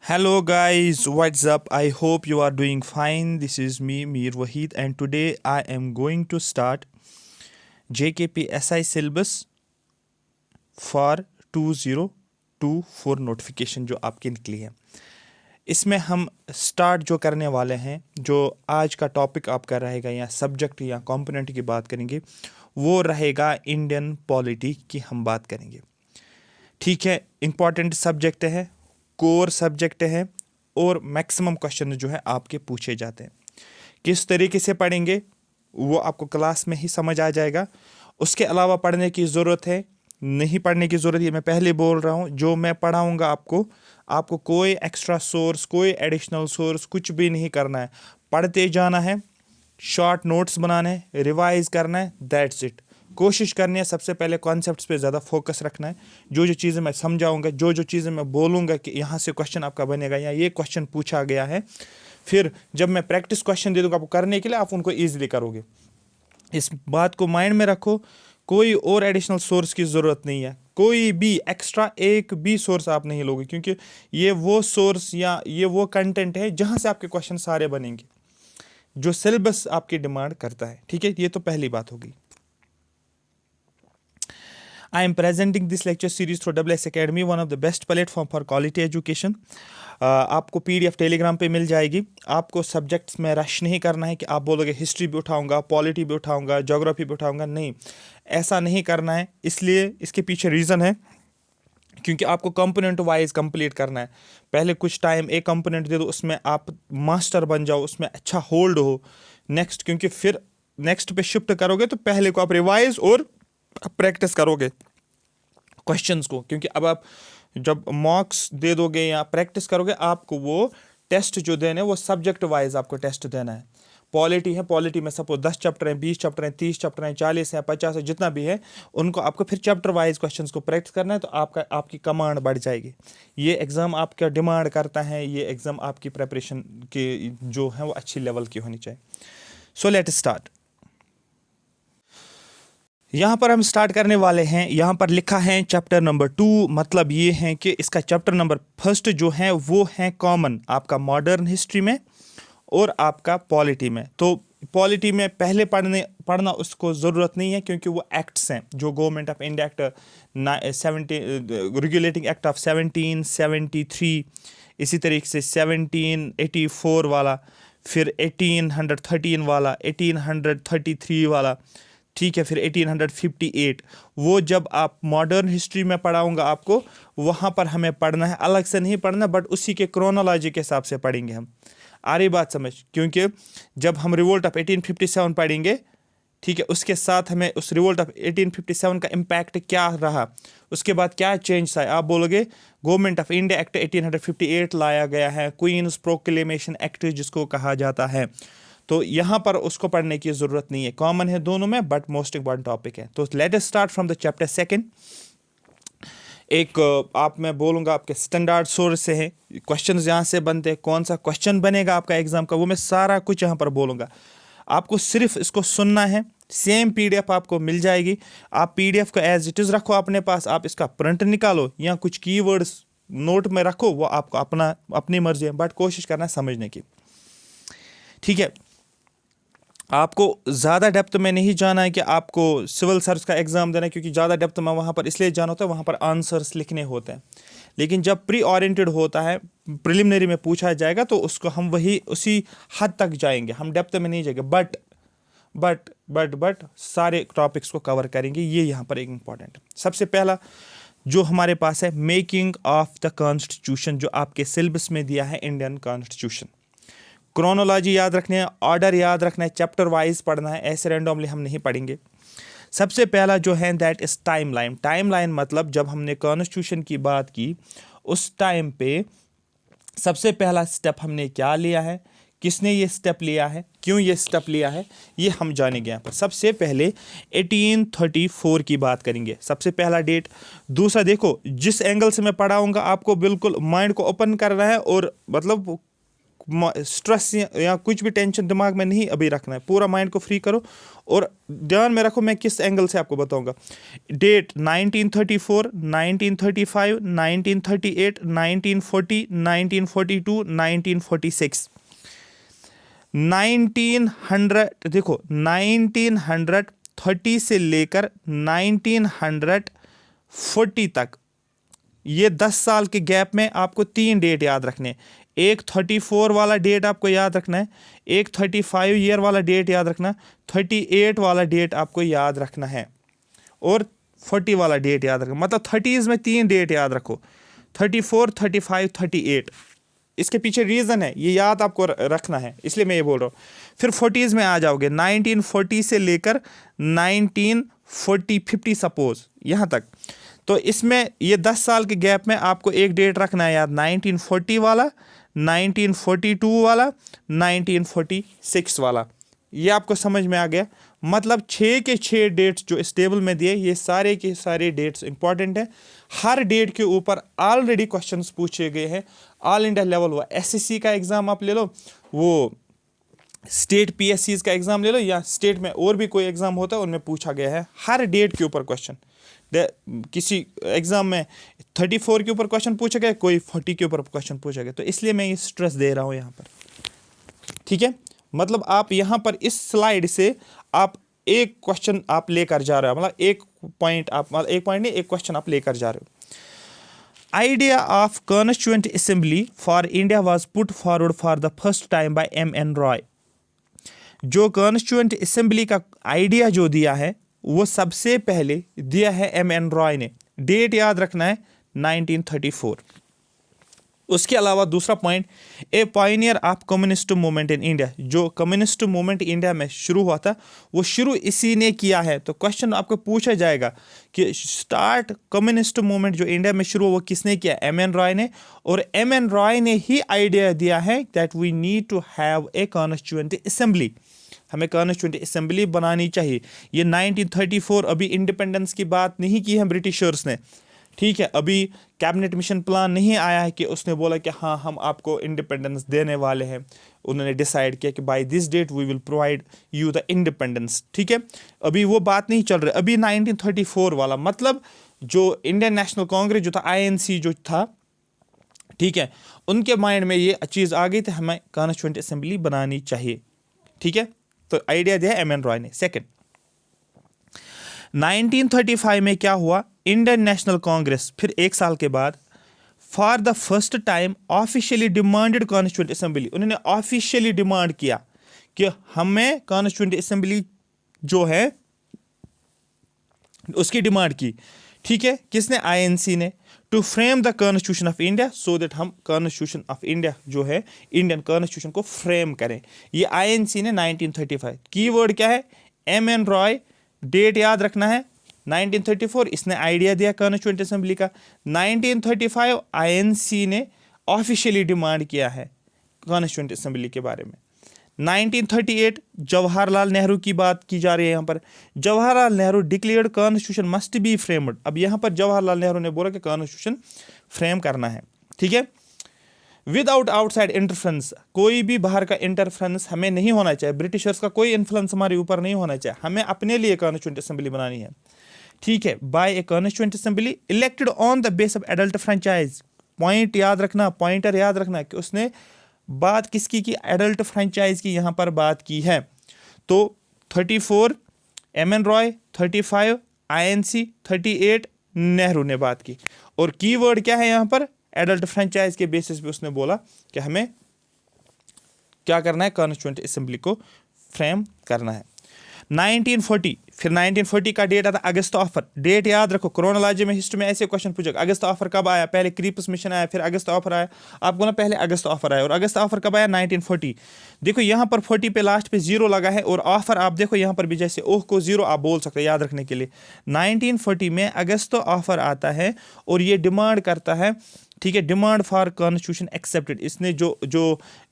Hello guys, what's up? I hope you are doing fine. This is me, Mir Wahid, and today I am going to start JKPSI syllabus for 2024 notification जो आपके निकली है। इसमें हम start जो करने वाले हैं, जो आज का टॉपिक आपका रहेगा या सब्जेक्ट या कंपोनेंट की बात करेंगे, वो रहेगा इंडियन पॉलिटी की हम बात करेंगे। ठीक है, इम्पॉर्टेंट सब्जेक्ट है, कोर सब्जेक्ट है और मैक्सिमम क्वेश्चन जो है आपके पूछे जाते हैं। किस तरीके से पढ़ेंगे वो आपको क्लास में ही समझ आ जाएगा। उसके अलावा पढ़ने की ज़रूरत है, नहीं पढ़ने की ज़रूरत है, मैं पहले बोल रहा हूँ। जो मैं पढ़ाऊँगा आपको कोई एक्स्ट्रा सोर्स, कोई एडिशनल सोर्स कुछ भी नहीं करना है। पढ़ते जाना है, शॉर्ट नोट्स बनाने हैं, रिवाइज करना है, दैट्स इट। कोशिश करनी है सबसे पहले कॉन्सेप्ट्स पे ज़्यादा फोकस रखना है। जो जो चीज़ें मैं समझाऊंगा, जो जो चीज़ें मैं बोलूँगा कि यहाँ से क्वेश्चन आपका बनेगा या ये क्वेश्चन पूछा गया है, फिर जब मैं प्रैक्टिस क्वेश्चन दे दूँगा आपको करने के लिए, आप उनको ईजिली करोगे। इस बात को माइंड में रखो, कोई और एडिशनल सोर्स की ज़रूरत नहीं है। कोई भी एक्स्ट्रा एक भी सोर्स आप नहीं लोगे, क्योंकि ये वो सोर्स या ये वो कंटेंट है जहाँ से आपके क्वेश्चन सारे बनेंगे, जो सिलेबस आपकी डिमांड करता है। ठीक है, ये तो पहली बात होगी। I am presenting this lecture series through WS Academy, one of the best platform for quality education. आपको PDF टेलीग्राम पे मिल जाएगी। आपको सब्जेक्ट्स में रश नहीं करना है कि आप बोलोगे हिस्ट्री भी उठाऊंगा, पॉलिटी भी उठाऊंगा, ज्योग्राफी भी उठाऊंगा। नहीं, ऐसा नहीं करना है। इसलिए इसके पीछे रीज़न है क्योंकि आपको कंपोनेंट वाइज कंप्लीट करना है। पहले कुछ टाइम एक कंपोनेंट दे दो, उसमें आप मास्टर बन जाओ, उसमें अच्छा होल्ड हो नेक्स्ट, क्योंकि फिर नेक्स्ट पे शिफ्ट करोगे तो पहले को आप रिवाइज और प्रैक्टिस करोगे क्वेश्चंस को। क्योंकि अब आप जब मॉक्स दे दोगे या प्रैक्टिस करोगे, आपको वो टेस्ट जो देने वो सब्जेक्ट वाइज आपको टेस्ट देना है। पॉलिटी है, पॉलिटी में सपोज 10 चैप्टर हैं, 20 चैप्टर हैं, 30 चैप्टर हैं, 40 हैं, 50 है, जितना भी है, उनको आपको फिर चैप्टर वाइज क्वेश्चंस को प्रैक्टिस करना है, तो आपकी कमांड बढ़ जाएगी। ये एग्ज़ाम आपका डिमांड करता है, ये एग्ज़ाम आपकी प्रेपरेशन के जो है वो अच्छी लेवल की होनी चाहिए। So let start. यहाँ पर हम स्टार्ट करने वाले हैं। यहाँ पर लिखा है चैप्टर नंबर 2, मतलब ये है कि इसका चैप्टर नंबर फर्स्ट जो है वो है कॉमन आपका मॉडर्न हिस्ट्री में और आपका पॉलिटी में। तो पॉलिटी में पहले पढ़ना उसको ज़रूरत नहीं है, क्योंकि वो एक्ट्स हैं जो government of India act regulating act of 1773, इसी तरीके से 1784 वाला, फिर 1813 वाला, 1833 वाला, ठीक है, फिर 1858। वो जब आप मॉडर्न हिस्ट्री में पढ़ाऊंगा आपको, वहाँ पर हमें पढ़ना है, अलग से नहीं पढ़ना, बट उसी के क्रोनोलॉजी के हिसाब से पढ़ेंगे हम। आ रही बात समझ? क्योंकि जब हम रिवोल्ट ऑफ 1857 पढ़ेंगे, ठीक है, उसके साथ हमें उस रिवोल्ट ऑफ 1857 का इम्पैक्ट क्या रहा, उसके बाद क्या चेंज आया। आप बोलोगे गवर्नमेंट ऑफ इंडिया एक्ट 1858 लाया गया है, क्वींस प्रोक्लेमेशन एक्ट जिसको कहा जाता है, तो यहाँ पर उसको पढ़ने की ज़रूरत नहीं है। कॉमन है दोनों में, बट मोस्ट इम्पॉर्टेंट टॉपिक है। तो let us start from the chapter second. एक आप मैं बोलूँगा आपके स्टैंडर्ड सोर्स से है क्वेश्चंस यहाँ से बनते हैं। कौन सा क्वेश्चन बनेगा आपका एग्जाम का, वो मैं सारा कुछ यहाँ पर बोलूँगा। आपको सिर्फ इसको सुनना है। सेम PDF आपको मिल जाएगी। आप PDF को एज इट इज़ रखो अपने पास, आप इसका प्रिंट निकालो या कुछ कीवर्ड्स नोट में रखो, वो आपको अपनी मर्जी है, बट कोशिश करना है समझने की। ठीक है, आपको ज़्यादा डेप्थ में नहीं जाना है कि आपको सिविल सर्विस का एग्ज़ाम देना है, क्योंकि ज़्यादा डेप्थ में वहाँ पर इसलिए जाना होता है, वहाँ पर आंसर्स लिखने होते हैं। लेकिन जब प्री ओरिएंटेड होता है, प्रिलिमिनरी में पूछा जाएगा, तो उसको हम वही उसी हद तक जाएंगे, हम डेप्थ में नहीं जाएंगे, बट सारे टॉपिक्स को कवर करेंगे। ये यहाँ पर एक इम्पॉर्टेंट सबसे पहला जो हमारे पास है, मेकिंग ऑफ द कॉन्स्टिट्यूशन, जो आपके सिलेबस में दिया है इंडियन कॉन्स्टिट्यूशन। क्रोनोलॉजी याद रखनी है, ऑर्डर याद रखना है, चैप्टर वाइज पढ़ना है, ऐसे रैंडमली हम नहीं पढ़ेंगे। सबसे पहला जो है दैट इज टाइमलाइन। टाइमलाइन मतलब जब हमने कॉन्स्टिट्यूशन की बात की, उस टाइम पे सबसे पहला स्टेप हमने क्या लिया है, किसने ये स्टेप लिया है, क्यों ये स्टेप लिया है, ये हम जानेंगे यहाँ पर। सबसे पहले 1834 की बात करेंगे, सबसे पहला डेट। दूसरा देखो, जिस एंगल से मैं पढ़ाऊँगा आपको बिल्कुल माइंड को ओपन करना है, और मतलब स्ट्रेस या कुछ भी टेंशन दिमाग में नहीं अभी रखना है, पूरा माइंड को फ्री करो और ध्यान में रखो मैं किस एंगल से आपको बताऊंगा। डेट 1934, 1935, 1938, 1940, 1942, 1946। 1900 देखो 1930 से लेकर 1940 तक, ये 10 साल के गैप में आपको 3 डेट याद रखने हैं। एक 34 वाला डेट आपको याद रखना है, एक 35 ईयर वाला डेट याद रखना, 38 वाला डेट आपको याद रखना है और 40 वाला डेट याद रखना। मतलब 30s में 3 डेट याद रखो, 34, 35, 38। इसके पीछे रीज़न है, ये याद आपको रखना है, इसलिए मैं ये बोल रहा हूँ। फिर 40s में आ जाओगे, 1940 से लेकर 1940, 50 सपोज यहाँ तक। तो इसमें ये 10 साल के गैप में आपको एक डेट रखना है याद, 1940 वाला, 1942 वाला, 1946 वाला। ये आपको समझ में आ गया। मतलब 6 के 6 डेट्स जो इस टेबल में दिए, ये सारे के सारे डेट्स इंपॉर्टेंट हैं। हर डेट के ऊपर ऑलरेडी क्वेश्चंस पूछे गए हैं। ऑल इंडिया लेवल हुआ, एसएससी का एग्ज़ाम आप ले लो, वो स्टेट पीएससीज का एग्ज़ाम ले लो, या स्टेट में और भी कोई एग्ज़ाम होता है उनमें पूछा गया है हर डेट के ऊपर क्वेश्चन। किसी एग्ज़ाम में 34 के ऊपर क्वेश्चन पूछा गया, कोई 40 के ऊपर क्वेश्चन पूछा गया। तो इसलिए मैं ये स्ट्रेस दे रहा हूँ यहाँ पर, ठीक है। मतलब आप यहाँ पर इस स्लाइड से आप एक क्वेश्चन आप लेकर जा रहे हो, मतलब एक पॉइंट नहीं, एक क्वेश्चन आप लेकर जा रहे हो। Idea of constituent assembly for India was put forward for the first time by M.N. Roy. जो कॉन्स्टिट्यूएंट असेंबली का आइडिया जो दिया है वो सबसे पहले दिया है M.N. रॉय ने। डेट याद रखना है 1934। उसके अलावा दूसरा point, A Pioneer of communist movement in India. जो कम्युनिस्ट मूवमेंट इंडिया में शुरू हुआ था वो शुरू इसी ने किया है। तो क्वेश्चन आपको पूछा जाएगा कि स्टार्ट कम्युनिस्ट मूवमेंट जो इंडिया में शुरू हुआ वो किसने किया? M.N. रॉय ने। और M.N. रॉय ने ही आइडिया दिया है that we need to have a constituent assembly, हमें कॉन्स्टिट्यूएंट असेंबली बनानी चाहिए। ये 1934, अभी इंडिपेंडेंस की बात नहीं की है ब्रिटिशर्स ने, ठीक है। अभी कैबिनेट मिशन प्लान नहीं आया है कि उसने बोला कि हाँ हम आपको इंडिपेंडेंस देने वाले हैं। उन्होंने डिसाइड किया कि by this date we will provide you the independence, ठीक है। अभी वो बात नहीं चल रही। अभी 1934 वाला, मतलब जो इंडियन नेशनल कांग्रेस जो था, INC जो था, ठीक है, उनके माइंड में ये चीज़ आ गई थी हमें कॉन्स्टिट्यूएंट असेंबली बनानी चाहिए, ठीक है। तो आइडिया दिया M.N. रॉय ने। सेकेंड, 1935 में क्या हुआ? इंडियन नेशनल कांग्रेस फिर एक साल के बाद for the first time officially demanded constituent assembly. उन्होंने ऑफिशियली डिमांड किया कि हमें कॉन्स्टिट्यूएंट असेंबली जो है उसकी डिमांड की, ठीक है। किसने? INC ने। To frame the constitution of India, so that हम कॉन्स्टिट्यूशन ऑफ इंडिया जो है इंडियन कॉन्स्टिट्यूशन को फ्रेम करें। ये INC ने 1935। कीवर्ड क्या है? M.N. रॉय। डेट याद रखना है 1934, इसने आइडिया दिया कॉन्स्टिट्यूएंट असेंबली का। 1935 INC ने ऑफिशियली डिमांड किया है कॉन्स्टिट्यूएंट असेंबली के बारे में। 1938 जवाहरलाल नेहरू की बात की जा रही है यहाँ पर। Jawaharlal Nehru declared constitution must be framed. अब यहाँ पर जवाहरलाल नेहरू ने बोला कि कॉन्स्टिट्यूशन फ्रेम करना है, ठीक है। विदाउट आउटसाइड इंटरफ्रेंस, कोई भी बाहर का इंटरफ्रेंस हमें नहीं होना चाहिए। ब्रिटिशर्स का कोई इन्फ्लुएंस हमारे ऊपर नहीं होना चाहिए। हमें अपने लिए कॉन्स्टिट्यूएंट असेंबली बनानी है, ठीक है। By a constituent assembly elected on the base of adult franchise. Point याद रखना, पॉइंटर याद रखना कि उसने बात किसकी की? एडल्ट फ्रेंचाइज की यहाँ पर बात की है। तो 34 M.N. रॉय, 35 INC, 38 नेहरू ने बात की। और कीवर्ड क्या है यहाँ पर? एडल्ट फ्रेंचाइज के बेसिस पे उसने बोला कि हमें क्या करना है? कॉन्स्टिट्यूएंट असेंबली को फ्रेम करना है। 1940, फिर 1940 का डेट आता अगस्त ऑफर। डेट याद रखो, क्रोनोलॉजी में हिस्ट्री में ऐसे क्वेश्चन पूछेगा। अगस्त ऑफर कब आया? पहले क्रीप्स मिशन आया, फिर अगस्त ऑफर आया। आपको ना पहले अगस्त ऑफर आया, और अगस्त ऑफर कब आया? 1940। देखो यहाँ पर 40 पे लास्ट पे 0 लगा है, और ऑफर आप देखो यहाँ पर भी जैसे ओह को 0 आप बोल सकते हैं याद रखने के लिए। 1940 में अगस्त ऑफर आता है और ये डिमांड करता है, ठीक है, डिमांड फॉर कॉन्स्टिट्यूशन एक्सेप्टेड। इसने जो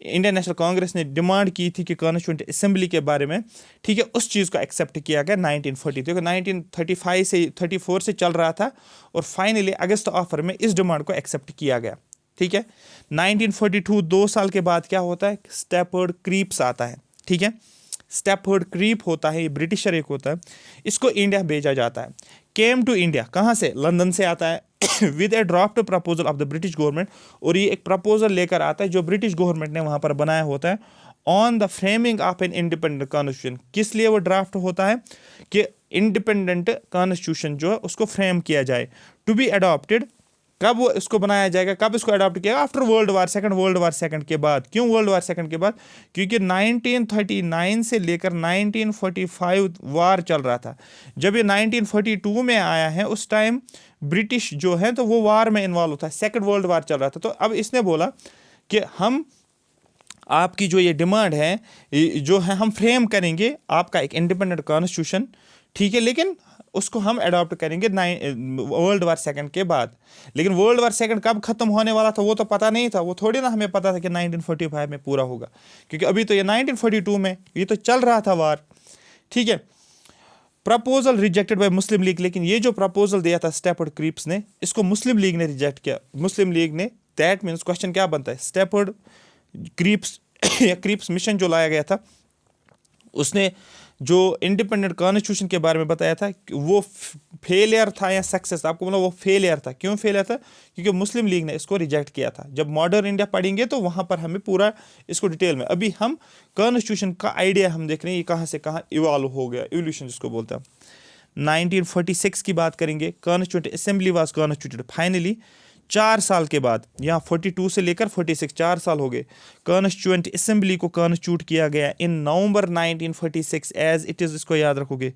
इंडियन नेशनल कांग्रेस ने डिमांड की थी कि कॉन्स्टिट्यूएंट असेंबली के बारे में, ठीक है, उस चीज़ को एक्सेप्ट किया गया 1940। देखो 1935 से 34 से चल रहा था और फाइनली अगस्त ऑफर में इस डिमांड को एक्सेप्ट किया गया, ठीक है। 1942 2 साल के बाद क्या होता है, स्टेफर्ड क्रीप्स आता है, ठीक है। स्टेफर्ड क्रीप होता है, ये ब्रिटिशर एक होता है, इसको इंडिया भेजा जाता है। केम टू इंडिया कहाँ से, लंदन से आता है with A draft proposal of the British government, और ये एक प्रपोजल लेकर आता है जो ब्रिटिश गवर्नमेंट ने वहाँ पर बनाया होता है, on the framing of an independent constitution. किस लिए वो ड्राफ्ट होता है कि इंडिपेंडेंट कॉन्स्टिट्यूशन जो है उसको फ्रेम किया जाए, टू बी अडॉप्टेड। कब वो इसको बनाया जाएगा, कब इसको अडॉप्ट किया, आफ्टर वर्ल्ड वार सेकंड के बाद। क्यों वर्ल्ड वार सेकंड के बाद, क्योंकि 1939 से लेकर 1945 वार चल रहा था। जब ये 1942 में आया है उस टाइम ब्रिटिश जो है तो वो वार में इन्वॉल्व था, सेकंड वर्ल्ड वार चल रहा था। तो अब इसने बोला कि हम आपकी जो ये डिमांड है जो है हम फ्रेम करेंगे आपका एक इंडिपेंडेंट कॉन्स्टिट्यूशन, ठीक है, लेकिन उसको हम अडॉप्ट करेंगे वर्ल्ड वार सेकंड के बाद। लेकिन वर्ल्ड वार सेकंड कब खत्म होने वाला था वो तो पता नहीं था, वो थोड़ी ना हमें पता था कि 1945 में पूरा होगा, क्योंकि अभी तो ये 1942 में ये तो चल रहा था वार, ठीक है। Proposal rejected by Muslim league, लेकिन ये जो प्रपोजल दिया था स्टेफर्ड क्रीप्स ने, इसको मुस्लिम लीग ने रिजेक्ट किया। मुस्लिम लीग ने, दैट मीन्स क्वेश्चन क्या बनता है, स्टेफर्ड क्रीप्स या क्रीप्स मिशन जो लाया गया था उसने जो इंडिपेंडेंट कॉन्स्टिट्यूशन के बारे में बताया था वो फेलियर था या सक्सेस, आपको बोला वो फेलियर था। क्यों फेलियर था, क्योंकि मुस्लिम लीग ने इसको रिजेक्ट किया था। जब मॉडर्न इंडिया पढ़ेंगे तो वहाँ पर हमें पूरा इसको डिटेल में, अभी हम कॉन्स्टिट्यूशन का आइडिया हम देख रहे हैं ये कहाँ से कहाँ इवॉल्व हो गया, इवोल्यूशन जिसको बोलते हैं। 1946 की बात करेंगे, constituent assembly was constituted finally 4 साल के बाद, यहाँ 42 से लेकर 46 4 साल हो गए। कॉन्स्टिट्यूएंट असेंबली को कॉन्स्टिट्यूट किया गया इन नवंबर 1946 एज इट इज, इसको याद रखोगे,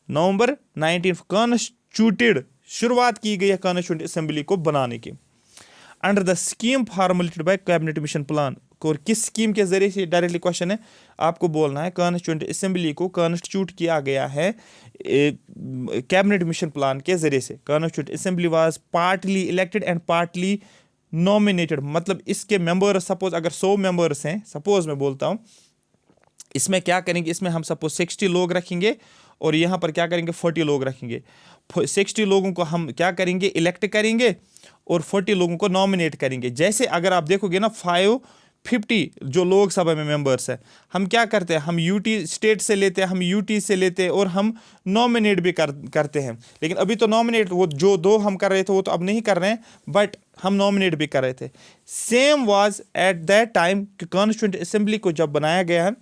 नवंबर 19 कॉन्स्टिट्यूटेड, शुरुआत की गई है कॉन्स्टिट्यूएंट असेंबली को बनाने की, under the scheme formulated bye cabinet mission plan. और किस स्कीम के जरिए से, डायरेक्टली क्वेश्चन है आपको बोलना है, कॉन्स्टिट्यूएंट असेंबली को कॉन्स्टिट्यूट किया गया है कैबिनेट मिशन प्लान के जरिए से। Constituent assembly was partly elected and partly nominated, मतलब इसके मेंबर्स सपोज अगर 100 मेंबर्स हैं, सपोज मैं बोलता हूँ, इसमें क्या करेंगे, इसमें हम सपोज 60 लोग रखेंगे और यहाँ पर क्या करेंगे 40 लोग रखेंगे। 60 लोगों को हम क्या करेंगे, इलेक्ट करेंगे और 40 लोगों को नॉमिनेट करेंगे। जैसे अगर आप देखोगे ना 550 जो लोकसभा में मेंबर्स हैं, हम क्या करते हैं, हम यूटी स्टेट से लेते हैं, हम यूटी से लेते हैं और हम नॉमिनेट भी करते हैं। लेकिन अभी तो नॉमिनेट वो जो 2 हम कर रहे थे वो तो अब नहीं कर रहे हैं, बट हम नॉमिनेट भी कर रहे थे। Same was at that time कि कॉन्स्टिट्यूएंट असेंबली को जब बनाया गया है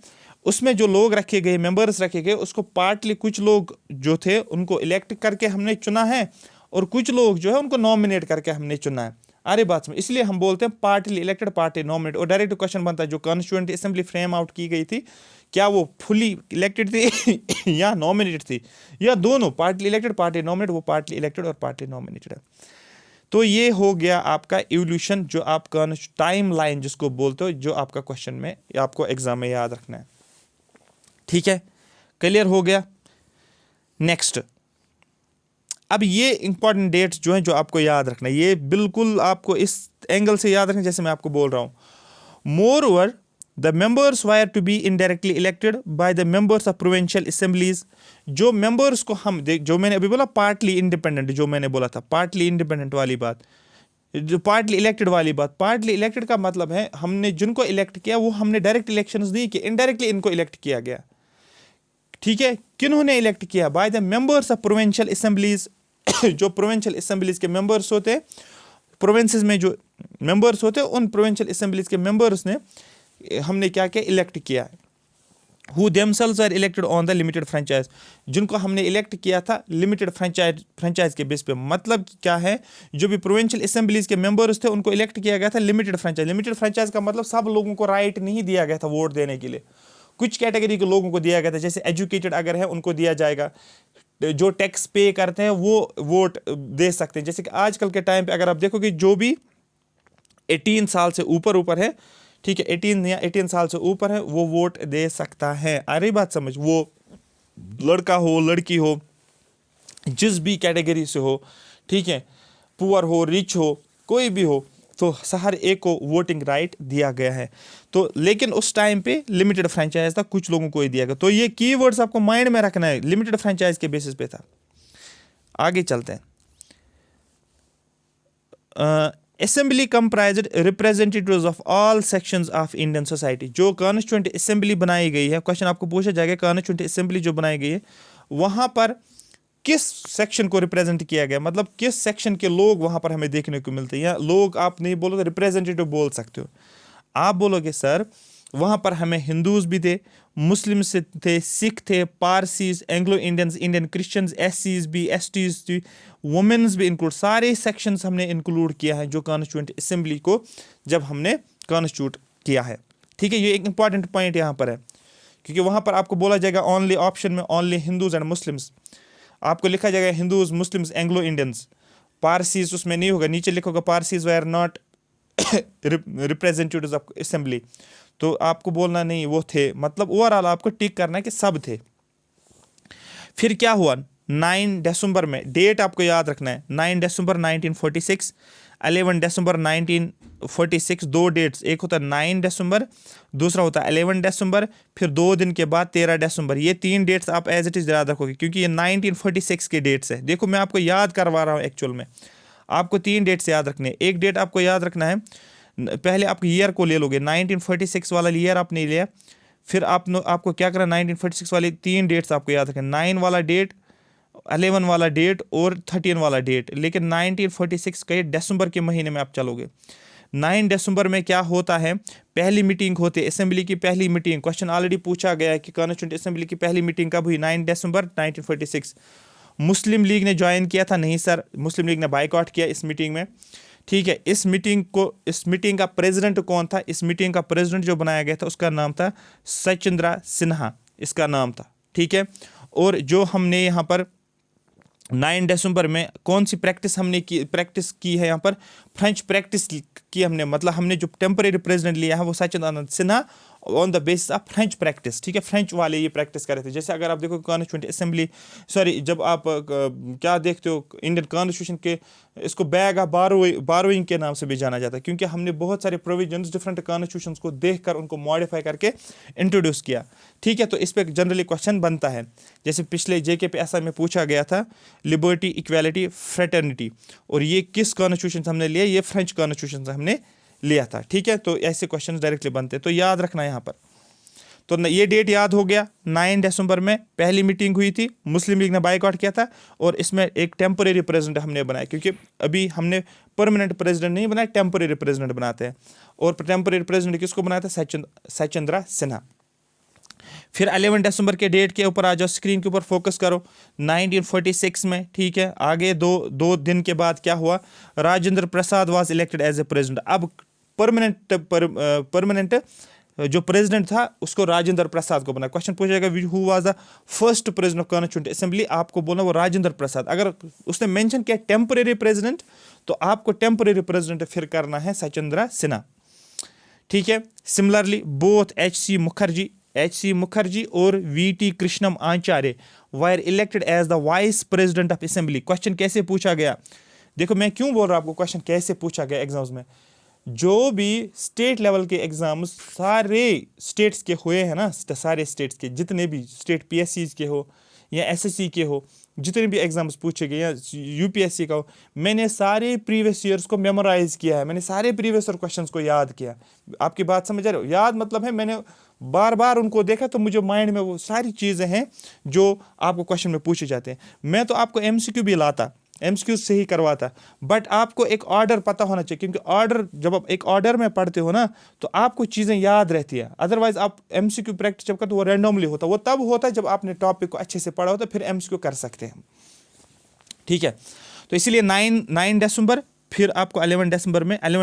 उसमें जो लोग रखे गए, मेंबर्स रखे गए, उसको पार्टली कुछ लोग जो थे उनको इलेक्ट करके हमने चुना है और कुछ लोग जो है उनको नॉमिनेट करके हमने चुना है। अरे बात में इसलिए हम बोलते हैं पार्टली इलेक्टेड पार्टी नॉमिनेट। और डायरेक्ट क्वेश्चन बनता है जो कॉन्स्टिट्यूएंट असेंबली फ्रेम आउट की गई थी क्या वो फुली इलेक्टेड थी या नॉमिनेटेड थी, या दोनों, पार्टली इलेक्टेड पार्टी नॉमिनेट, वो पार्टली इलेक्टेड और पार्टली नॉमिनेटेड है। तो ये हो गया आपका इवोल्यूशन, जो आपका टाइम लाइन जिसको बोलते हो, जो आपका क्वेश्चन में आपको एग्जाम में याद रखना है, ठीक है, क्लियर हो गया। नेक्स्ट, अब ये इंपॉर्टेंट डेट्स जो हैं जो आपको याद रखना है, ये बिल्कुल आपको इस एंगल से याद रखना जैसे मैं आपको बोल रहा हूं। Moreover the members were to be indirectly elected by the members of provincial assemblies. जो मेंबर्स को हम जो मैंने अभी बोला पार्टली इंडिपेंडेंट, जो मैंने बोला था पार्टली इंडिपेंडेंट वाली बात, जो पार्टली इलेक्टेड वाली बात, पार्टली इलेक्टेड का मतलब है हमने जिनको इलेक्ट किया वो हमने डायरेक्ट इलेक्शंस नहीं किए, इनडायरेक्टली इनको इलेक्ट किया गया, ठीक है। किन्होंने इलेक्ट किया, bye the members of provincial assemblies. जो प्रोविंशियल असेंबलीज के मेंबर्स होते, प्रोविंसेस में जो मेंबर्स होते, उन प्रोविंशियल असेंबलीज के मेंबर्स ने हमने क्या किया, इलेक्ट किया है। Who themselves are elected on the limited franchise, जिनको हमने इलेक्ट किया था लिमिटेड फ्रेंचाइज के बेस पे। मतलब क्या है, जो भी प्रोविंशियल असेंबलीज के मेंबर्स थे उनको इलेक्ट किया गया था लिमिटेड फ्रेंचाइज। लिमिटेड फ्रेंचाइज का मतलब सब लोगों को राइट नहीं दिया गया था वोट देने के लिए, कुछ कैटेगरी के लोगों को दिया गया था। जैसे एजुकेटेड अगर है उनको दिया जाएगा, जो टैक्स पे करते हैं वो वोट दे सकते हैं। जैसे कि आजकल के टाइम पे अगर आप देखोगे जो भी 18 साल से ऊपर है, ठीक है, 18 साल से ऊपर है वो वोट दे सकता है। अरे बात समझ, वो लड़का हो लड़की हो जिस भी कैटेगरी से हो, ठीक है, पुअर हो रिच हो कोई भी हो, तो हर एक को वोटिंग राइट दिया गया है। तो लेकिन उस टाइम पे लिमिटेड फ्रेंचाइज था, कुछ लोगों को ही दिया गया। तो ये कीवर्ड्स आपको माइंड में रखना है, लिमिटेड फ्रेंचाइज के बेसिस पे था। आगे चलते हैं। Assembly comprised representatives of all sections of Indian society. जो कॉन्स्टिट्यूंट असेंबली बनाई गई है, क्वेश्चन आपको पूछा जाएगा कॉन्स्टिट्यूंट असेंबली जो बनाई गई है वहां पर किस सेक्शन को रिप्रेजेंट किया गया, मतलब किस सेक्शन के लोग वहां पर हमें देखने को मिलते हैं। या लोग आप नहीं बोलोगे, रिप्रेजेंटेटिव बोल सकते हो। आप बोलोगे सर वहां पर हमें हिंदूज भी थे, मुस्लिम्स थे, सिख थे, Parsis, Anglo Indians, Indian Christians, एससीज भी, एसटीज भी, वुमेन्स भी इंक्लूड, सारे सेक्शंस हमने इंक्लूड किया है जो कॉन्स्टिट्यूंट असेंबली को जब हमने कॉन्स्टिट्यूट किया है। ठीक है, ये एक इंपॉर्टेंट पॉइंट यहाँ पर है, क्योंकि वहां पर आपको बोला जाएगा ओनली ऑप्शन में ओनली हिंदूज एंड मुस्लिम्स, आपको लिखा जाएगा Hindus, Muslims, Anglo Indians, Parsis उसमें नहीं होगा, नीचे लिखोगा Parsis were not representatives of assembly, तो आपको बोलना नहीं वो थे, मतलब ओवरऑल आपको टिक करना है कि सब थे। फिर क्या हुआ 9 दिसंबर में, डेट आपको याद रखना है, 9 दिसंबर 1946, 11 दिसंबर 1946, दो डेट्स, एक होता है 9 दिसंबर, दूसरा होता है 11 दिसंबर, फिर 2 दिन के बाद 13 दिसंबर। ये 3 डेट्स आप एज इट इज याद रखोगे क्योंकि ये 1946 के डेट्स है। देखो मैं आपको याद करवा रहा हूँ, एक्चुअल में आपको 3 डेट्स याद रखने हैं। एक डेट आपको याद रखना है, पहले आप ईयर को ले लोगे, 1946 वाला ईयर आपने लिया, फिर आपको क्या करना, 1946 वाली 3 डेट्स आपको याद रखें, 9 वाला डेट, 11 वाला डेट और 13 वाला डेट। लेकिन 1946 के दिसंबर के महीने में आप चलोगे। 9 दिसंबर में क्या होता है, पहली मीटिंग होती है असेंबली की, पहली मीटिंग। क्वेश्चन ऑलरेडी पूछा गया है कि कॉन्स्टिट्यूंट असेंबली की पहली मीटिंग कब हुई, 9 दिसंबर 1946। मुस्लिम लीग ने ज्वाइन किया था, नहीं सर, मुस्लिम लीग ने बाइकआउट किया इस मीटिंग में। ठीक है, इस मीटिंग का प्रेसिडेंट कौन था, इस मीटिंग का प्रेसिडेंट जो बनाया गया था उसका नाम था सचिंद्रा सिन्हा, इसका नाम था। ठीक है, और जो हमने यहाँ पर 9 दिसंबर में कौन सी प्रैक्टिस की है, यहाँ पर फ्रेंच प्रैक्टिस की हमने, मतलब हमने जो टेम्परेरी प्रेसिडेंट लिया है वो Sachindra Sinha on the basis of French practice. ठीक है, फ्रेंच वाले ये प्रैक्टिस कर रहे थे। जैसे अगर आप देखो कॉन्स्टिट्यूंट असेंबली, सॉरी, जब आप क्या देखते हो इंडियन कॉन्स्टिट्यूशन के, इसको बैग ऑफ बारोइंग के नाम से भी जाना जाता है, क्योंकि हमने बहुत सारे प्रोविजंस डिफरेंट कॉन्स्टिट्यूशंस को देखकर उनको मॉडिफाई करके इंट्रोड्यूस किया। ठीक है, तो इस पर जनरली क्वेश्चन बनता है, जैसे पिछले जेके पे ऐसा में पूछा गया था, लिबर्टी, इक्वालिटी, फ्रेटर्निटी, और ये किस कॉन्स्टिट्यूशन से हमने लिया, ये फ्रेंच कॉन्स्टिट्यूशन से हमने लिया था। ठीक है, तो ऐसे क्वेश्चन डायरेक्टली बनते हैं, तो याद रखना यहाँ पर। तो ये डेट याद हो गया, 9 दिसंबर में पहली मीटिंग हुई थी, मुस्लिम लीग ने बाइकआउट किया था, और इसमें एक टेम्परेरी प्रेसिडेंट हमने बनाया, क्योंकि अभी हमने परमानेंट प्रेसिडेंट नहीं बनाया, टेम्परेरी प्रेसिडेंट बनाते हैं। और टेम्परेरी प्रेसिडेंट किसको बनाया था, सचिंद्रा सिन्हा। फिर 11 दिसंबर के डेट के ऊपर आ जाओ, स्क्रीन के ऊपर फोकस करो, 1946 में। ठीक है, आगे दो दिन के बाद क्या हुआ, Rajendra Prasad was elected as a president. अब परमानेंट जो प्रेसिडेंट था उसको राजेंद्र प्रसाद को बना। क्वेश्चन पूछा जाएगा who was the first president of constituent assembly, आपको बोलना वो राजेंद्र प्रसाद। अगर उसने मेंशन किया टेम्परेरी प्रेसिडेंट, तो आपको टेम्परेरी प्रेसिडेंट फिर करना है सचिंद्रा सिन्हा। ठीक है, similarly both H C Mukherjee और VT. Krishnamachari were elected as the vice president of assembly. Question कैसे पूछा गया, देखो मैं क्यों बोल रहा हूं आपको क्वेश्चन कैसे पूछा गया एग्जाम्स में। जो भी स्टेट लेवल के एग्जाम्स सारे स्टेट्स के हुए हैं ना, सारे स्टेट्स के जितने भी स्टेट पीएससीज के हो या एसएससी के हो, जितने भी एग्जाम्स पूछे गए या यूपीएससी का हो, मैंने सारे प्रीवियस ईयर्स को मेमोराइज किया है, मैंने सारे प्रीवियस ईयर क्वेश्चंस को याद किया। आपकी बात समझ आ रही हो, याद मतलब है मैंने बार बार उनको देखा, तो मुझे माइंड में वो सारी चीज़ें हैं जो आपको क्वेश्चन में पूछे जाते हैं। मैं तो आपको एमसीक्यू भी लाता, एमसीक्यू से ही करवाता, बट आपको एक ऑर्डर पता होना चाहिए, क्योंकि ऑर्डर जब आप एक ऑर्डर में पढ़ते हो ना, तो आपको चीज़ें याद रहती है। अदरवाइज आप एमसीक्यू प्रैक्टिस जब करते हो वो रैंडमली होता है, वो तब होता है जब आपने टॉपिक को अच्छे से पढ़ा होता है, फिर एमसीक्यू कर सकते हैं। ठीक है, तो इसीलिए 9 दिसंबर, फिर आपको 11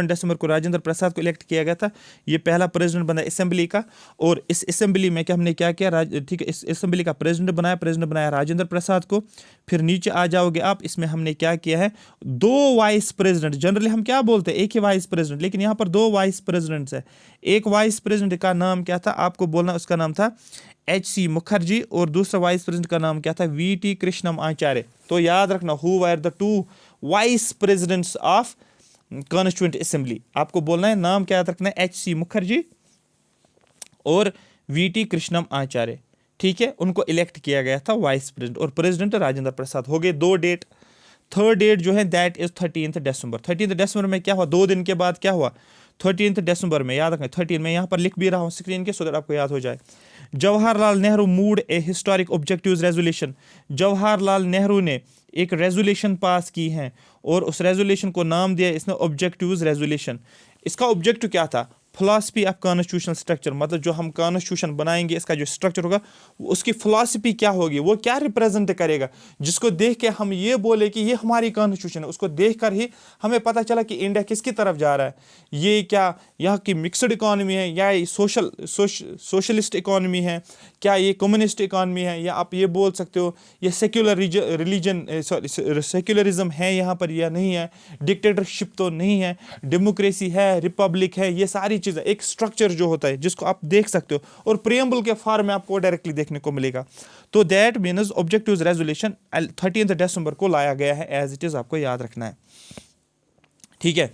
दिसंबर को राजेंद्र प्रसाद को इलेक्ट किया गया था, ये पहला प्रेसिडेंट बना असेंबली का। और इस असेंबली में क्या हमने क्या किया, ठीक है, इस असेंबली का प्रेसिडेंट बनाया राजेंद्र प्रसाद को। फिर नीचे आ जाओगे आप, इसमें हमने क्या किया है, 2 वाइस प्रेसिडेंट, जनरली हम क्या बोलते हैं एक ही वाइस प्रेसिडेंट, लेकिन यहाँ पर 2 वाइस प्रेसिडेंट्स है। एक वाइस प्रेसिडेंट का नाम क्या था, आपको बोलना, उसका नाम था एच.सी. मुखर्जी, और दूसरा वाइस प्रेसिडेंट का नाम क्या था, वी.टी. कृष्णम आचार्य। तो याद रखना who were the 2 vice presidents of constituent assembly, आपको बोलना है नाम क्या याद रखना है, एच.सी. मुखर्जी और वी.टी. कृष्णम आचार्य। ठीक है, उनको इलेक्ट किया गया था वाइस प्रेसिडेंट, और प्रेसिडेंट राजेंद्र प्रसाद। हो गए 2 डेट। थर्ड डेट जो है दैट इज 13 दिसंबर। 13 दिसंबर में क्या हुआ, 2 दिन के बाद क्या हुआ, 13 दिसंबर में, याद रखें 13 में, यहाँ पर लिख भी रहा हूँ स्क्रीन के सो दैट आपको याद हो जाए। जवाहरलाल नेहरू मूड ए historic objectives resolution. Jawaharlal Nehru ने एक रेजोल्यूशन पास की है और उस रेजोल्यूशन को नाम दिया इसने ऑब्जेक्टिव्स रेजोल्यूशन। इसका ऑब्जेक्टिव क्या था, फिलॉसफी ऑफ कॉन्स्टिट्यूशनल स्ट्रक्चर, मतलब जो हम कॉन्स्टिट्यूशन बनाएंगे इसका जो स्ट्रक्चर होगा उसकी फिलॉसफी क्या होगी, वो क्या रिप्रेजेंट करेगा, जिसको देख के हम ये बोले कि ये हमारी कॉन्स्टिट्यूशन है। उसको देख कर ही हमें पता चला कि इंडिया किसकी तरफ जा रहा है, ये क्या यहाँ की मिक्सड इकॉनमी है या ये सोशलिस्ट इकॉनमी है, क्या ये कम्युनिस्ट इकॉनमी है, या आप ये बोल सकते हो ये सेक्युलर रिलीजन सेक्युलरिज्म है यहाँ पर या नहीं है, डिक्टेटरशिप तो नहीं है, डेमोक्रेसी है, रिपब्लिक है, ये सारी चीज़ें एक स्ट्रक्चर जो होता है जिसको आप देख सकते हो और प्रियम्बल के फॉर्म में आपको डायरेक्टली देखने को मिलेगा। तो दैट मीन्स ऑब्जेक्टिव्स रेजोल्यूशन 13 दिसंबर को लाया गया है एज इट इज़, आपको याद रखना है, ठीक है।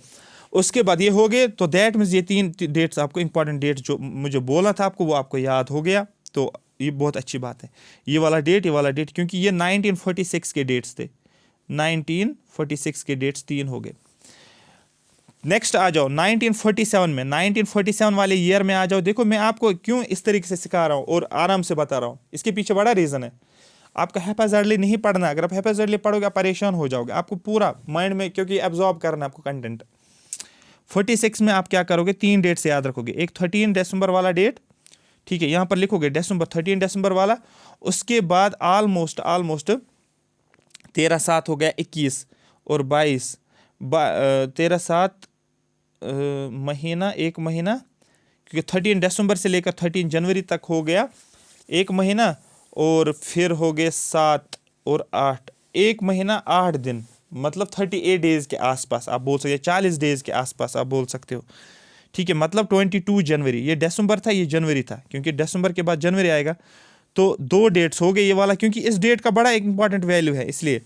उसके बाद ये हो गए, तो दैट मीन्स ये 3 डेट्स आपको इंपॉर्टेंट डेट्स जो मुझे बोला था आपको वो आपको याद हो गया, तो ये बहुत अच्छी बात है। ये वाला डेट क्योंकि ये 1946 के डेट्स थे, 1946 के डेट्स 3 हो गए। नेक्स्ट आ जाओ 1947 में, 1947 वाले ईयर में आ जाओ। देखो मैं आपको क्यों इस तरीके से सिखा रहा हूँ और आराम से बता रहा हूँ, इसके पीछे बड़ा रीज़न है। आपका हैफाजर्डली नहीं पढ़ना, अगर आप हैफाजर्डली पढ़ोगे आप परेशान हो जाओगे, आपको पूरा माइंड में क्योंकि एब्जॉर्ब करना है आपको कंटेंट। 46 में आप क्या करोगे, 3 डेट से याद रखोगे, एक 13 दिसंबर वाला डेट, ठीक है, यहाँ पर लिखोगे दिसंबर 13 दिसंबर वाला। उसके बाद ऑलमोस्ट 13/7 हो गया 21 और 22, 13/7 महीना, एक महीना, क्योंकि 13 दिसंबर से लेकर 13 जनवरी तक हो गया एक महीना, और फिर हो गए 7 और 8, एक महीना 8 दिन, मतलब 38 डेज के आसपास आप बोल सकते हो, 40 डेज के आसपास आप बोल सकते हो, ठीक है। मतलब 22 जनवरी, ये दिसंबर था ये जनवरी था, क्योंकि दिसंबर के बाद जनवरी आएगा, तो 2 डेट्स हो गए ये वाला, क्योंकि इस डेट का बड़ा एक इंपॉर्टेंट वैल्यू है, इसलिए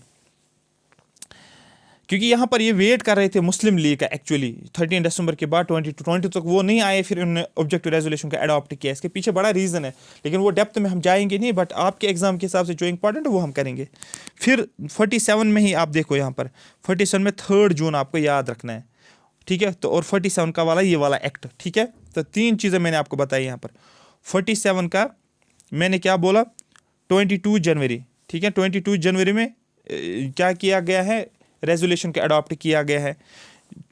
क्योंकि यहाँ पर ये वेट कर रहे थे मुस्लिम लीग का एक्चुअली 13 दिसंबर के बाद 20 तक वो नहीं आए, फिर उन्होंने ऑब्जेक्टिव रेजोल्यूशन का अडॉप्ट किया। इसके पीछे बड़ा रीज़न है, लेकिन वो डेप्थ में हम जाएंगे नहीं, बट आपके एग्जाम के हिसाब से जो इंपॉर्टेंट है वो हम करेंगे। फिर 47 में ही आप देखो, यहाँ पर 47 में 3 जून आपको याद रखना है, ठीक है। तो और 47 का वाला ये वाला एक्ट, ठीक है। तो 3 चीज़ें मैंने आपको बताई यहाँ पर। 47 का मैंने क्या बोला, 22 जनवरी, ठीक है, 22 जनवरी में क्या किया गया है, रेजोल्यूशन के अडॉप्ट किया गया है।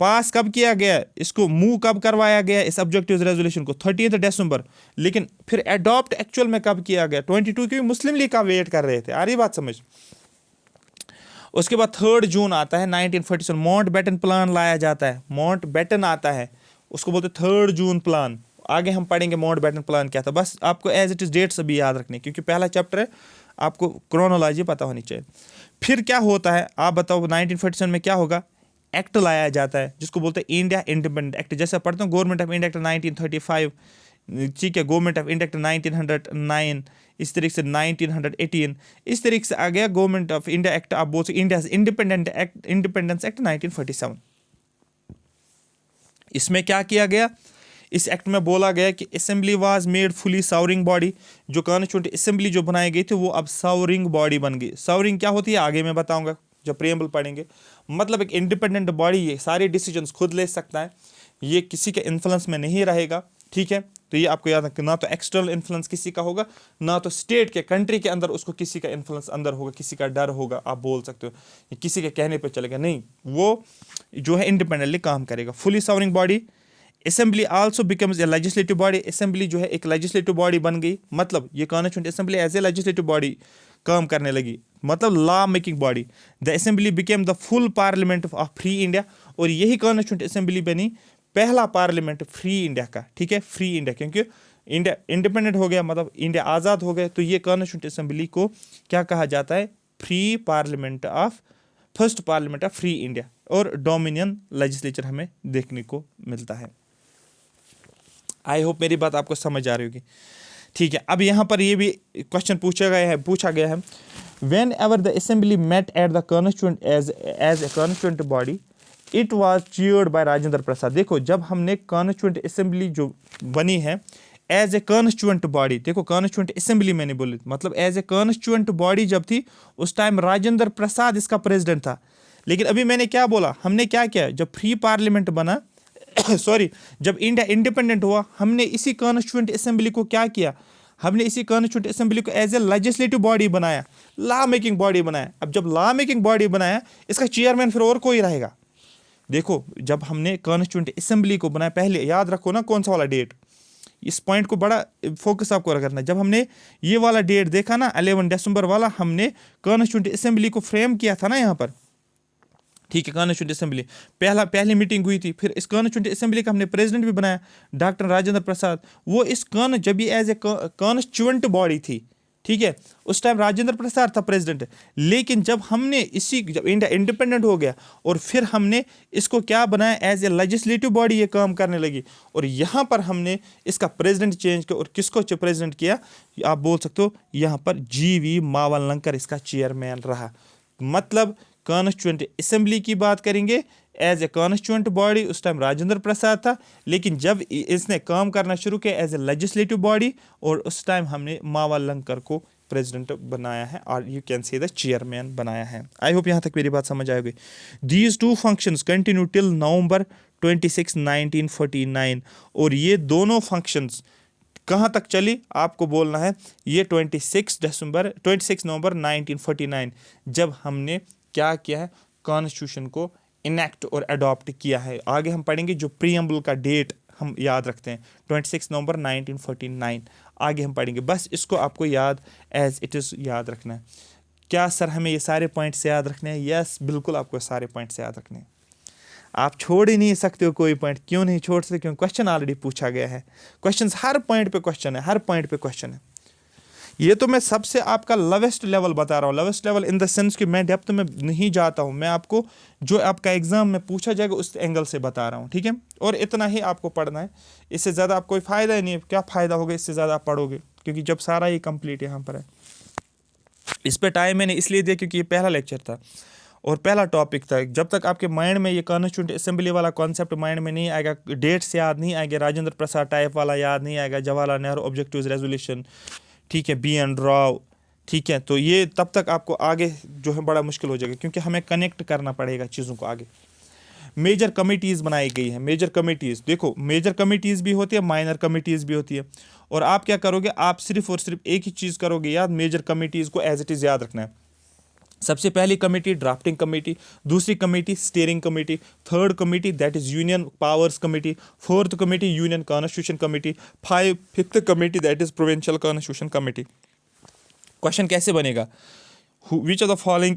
पास कब किया गया, इसको मूव कब करवाया गया इस ऑब्जेक्टिव रेजोल्यूशन को, 13 दिसंबर, लेकिन फिर अडॉप्ट एक्चुअल में कब किया गया, 22, क्योंकि मुस्लिम लीग का वेट कर रहे थे, आ रही बात समझ। उसके बाद 3 जून आता है 1947, माउंट बैटन प्लान लाया जाता है, माउंट बैटन आता है, उसको बोलते 3 जून प्लान। आगे हम पढ़ेंगे माउंट बैटन प्लान क्या था, बस आपको एज इट इज डेट्स भी याद रखनी, क्योंकि पहला चैप्टर है, आपको क्रोनोलॉजी पता होनी चाहिए। फिर क्या होता है आप बताओ, 1947 में क्या होगा, एक्ट लाया जाता है जिसको बोलते हैं इंडिया इंडिपेंडेंट एक्ट। जैसे पढ़ते हैं गवर्नमेंट ऑफ इंडिया एक्ट 1935, ठीक है, गवर्नमेंट ऑफ इंडिया एक्ट 1909, इस तरीके से 1918, इस तरीके से आ गया गवर्नमेंट ऑफ इंडिया एक्ट, आप बोल सकते इंडिया इंडिपेंडेंस एक्ट 1947। इसमें क्या किया गया, इस एक्ट में बोला गया कि assembly was made fully sovereign body, जो कॉन्स्टिट्यूंट असेंबली जो बनाई गई थी वो अब सावरिंग बॉडी बन गई। सावरिंग क्या होती है आगे मैं बताऊंगा जब प्रियम्बल पढ़ेंगे। मतलब एक इंडिपेंडेंट बॉडी, ये सारे डिसीजंस खुद ले सकता है, ये किसी के इन्फ्लुएंस में नहीं रहेगा, ठीक है। तो ये आपको याद रखना, ना तो एक्सटर्नल इन्फ्लुएंस किसी का होगा, ना तो स्टेट के कंट्री के अंदर उसको किसी का इन्फ्लुएंस अंदर होगा, किसी का डर होगा, आप बोल सकते हो किसी के कहने पर चलेगा, नहीं, वो जो है इंडिपेंडेंटली काम करेगा। Fully sovereign body. Assembly also becomes a legislative body, assembly जो है एक लेजिस्लेटिव बॉडी बन गई, मतलब ये constituent assembly as a legislative body काम करने लगी, मतलब law making body. The assembly became the full parliament of free India, और यही कॉन्स्टिट्यूंट असेंबली बनी पहला पार्लियामेंट फ्री इंडिया का, ठीक है, फ्री इंडिया, क्योंकि इंडिया इंडिपेंडेंट हो गया, मतलब इंडिया आज़ाद हो गया, तो ये कॉन्स्टिट्यूंट असेंबली को क्या कहा जाता है, free parliament of, first parliament of free India, और डोमिनियन लेजिस्लेचर हमें देखने को मिलता है। आई होप मेरी बात आपको समझ आ रही होगी, ठीक है। अब यहाँ पर ये भी क्वेश्चन पूछा गया है whenever the assembly met at the constituent as a constituent body it was chaired by Rajendra Prasad. देखो जब हमने कॉन्स्टिट्यूंट असेंबली जो बनी है एज ए कॉन्स्टिट्यूंट बॉडी, देखो कॉन्स्टिट्यूंट असेंबली मैंने बोली, मतलब एज ए कॉन्स्टिट्यूंट बॉडी जब थी उस टाइम राजेंद्र प्रसाद इसका प्रेसिडेंट था। लेकिन अभी मैंने क्या बोला, हमने क्या किया, जब फ्री पार्लियामेंट बना सॉरी, जब इंडिया इंडिपेंडेंट हुआ, हमने इसी कॉन्स्टिट्यूएंट असेंबली को क्या किया, हमने इसी कॉन्स्टिट्यूएंट असेंबली को एज ए लेजिस्लेटिव बॉडी बनाया, लॉ मेकिंग बॉडी बनाया। अब जब लॉ मेकिंग बॉडी बनाया, इसका चेयरमैन फिर और कोई रहेगा। देखो, जब हमने कॉन्स्टिट्यूएंट असेंबली को बनाया, पहले याद रखो ना कौन सा वाला डेट, इस पॉइंट को बड़ा फोकस आपको करना है। जब हमने ये वाला डेट देखा ना 11 दिसंबर वाला, हमने कॉन्स्टिट्यूएंट असेंबली को फ्रेम किया था ना यहाँ पर, ठीक है। कॉन्स्टिट्यूएंट असेंबली पहली मीटिंग हुई थी, फिर इस कॉन्स्टिट्यूएंट असेंबली का हमने प्रेसिडेंट भी बनाया, डॉक्टर राजेंद्र प्रसाद। वो इस जब ये एज ए कॉन्स्टिट्यूएंट बॉडी थी, ठीक है, उस टाइम राजेंद्र प्रसाद था प्रेसिडेंट। लेकिन जब हमने जब इंडिया इंडिपेंडेंट हो गया और फिर हमने इसको क्या बनाया, एज ए लेजिस्लेटिव बॉडी ये काम करने लगी, और यहाँ पर हमने इसका प्रेसिडेंट चेंज किया। और किसको प्रेसिडेंट किया, आप बोल सकते हो यहाँ पर GV मावलंकर इसका चेयरमैन रहा। मतलब कॉन्स्टिट्यूएंट असेंबली की बात करेंगे, एज ए कॉन्स्टिट्यूएंट बॉडी उस टाइम राजेंद्र प्रसाद था, लेकिन जब इसने काम करना शुरू किया एज ए लेजिस्लेटिव बॉडी, और उस टाइम हमने मावलंकर को प्रेसिडेंट बनाया है, और you can say the chairman बनाया है। आई होप यहाँ तक मेरी बात समझ आएगी। These two functions continue till नवंबर 26, 1949, और ये दोनों फंक्शंस कहाँ तक चली आपको बोलना है। ये 26 नवंबर 1949, जब हमने क्या किया है, कॉन्स्टिट्यूशन को इनेक्ट और अडॉप्ट किया है। आगे हम पढ़ेंगे, जो प्रीएम्बल का डेट हम याद रखते हैं 26 नवंबर 1949, आगे हम पढ़ेंगे। बस इसको आपको याद एज इट इज़ याद रखना है। क्या सर हमें ये सारे पॉइंट्स याद रखने हैं? यस, बिल्कुल आपको सारे पॉइंट्स याद रखने हैं। आप छोड़ ही नहीं सकते हो कोई पॉइंट। क्यों नहीं छोड़ सकते? क्योंकि क्वेश्चन ऑलरेडी पूछा गया है। क्वेश्चन हर पॉइंट पे क्वेश्चन है, हर पॉइंट पे क्वेश्चन है। ये तो मैं सबसे आपका लोवेस्ट लेवल बता रहा हूँ, lowest level in the sense कि मैं डेप्थ में नहीं जाता हूँ, मैं आपको जो आपका एग्जाम में पूछा जाएगा उस एंगल से बता रहा हूँ, ठीक है। और इतना ही आपको पढ़ना है, इससे ज़्यादा आपको कोई फ़ायदा ही नहीं है। क्या फ़ायदा होगा इससे ज़्यादा आप पढ़ोगे, क्योंकि जब सारा ही कंप्लीट यहाँ पर है। इस पर टाइम मैंने इसलिए दिया क्योंकि ये पहला लेक्चर था और पहला टॉपिक था। जब तक आपके माइंड में ये कॉन्स्टिट्यूएंट असेंबली वाला कॉन्सेप्ट माइंड में नहीं आएगा, डेट्स याद नहीं आएंगे, राजेंद्र प्रसाद टाइप वाला याद नहीं आएगा, जवाहरलाल नेहरू ऑब्जेक्टिव्स रेजोल्यूशन, ठीक है, BN राव, ठीक है, तो ये तब तक आपको आगे जो है बड़ा मुश्किल हो जाएगा, क्योंकि हमें कनेक्ट करना पड़ेगा चीज़ों को आगे। मेजर कमिटीज़ बनाई गई हैं। मेजर कमिटीज़ देखो, मेजर कमिटीज़ भी होती है, माइनर कमिटीज़ भी होती है। और आप क्या करोगे, आप सिर्फ और सिर्फ एक ही चीज़ करोगे याद, मेजर कमिटीज़ को एज इट इज़ याद रखना है। सबसे पहली कमेटी ड्राफ्टिंग कमेटी, दूसरी committee steering committee, third committee that is union powers committee, fourth committee union constitution committee, fifth committee that is provincial constitution committee. Question कैसे बनेगा, which of the following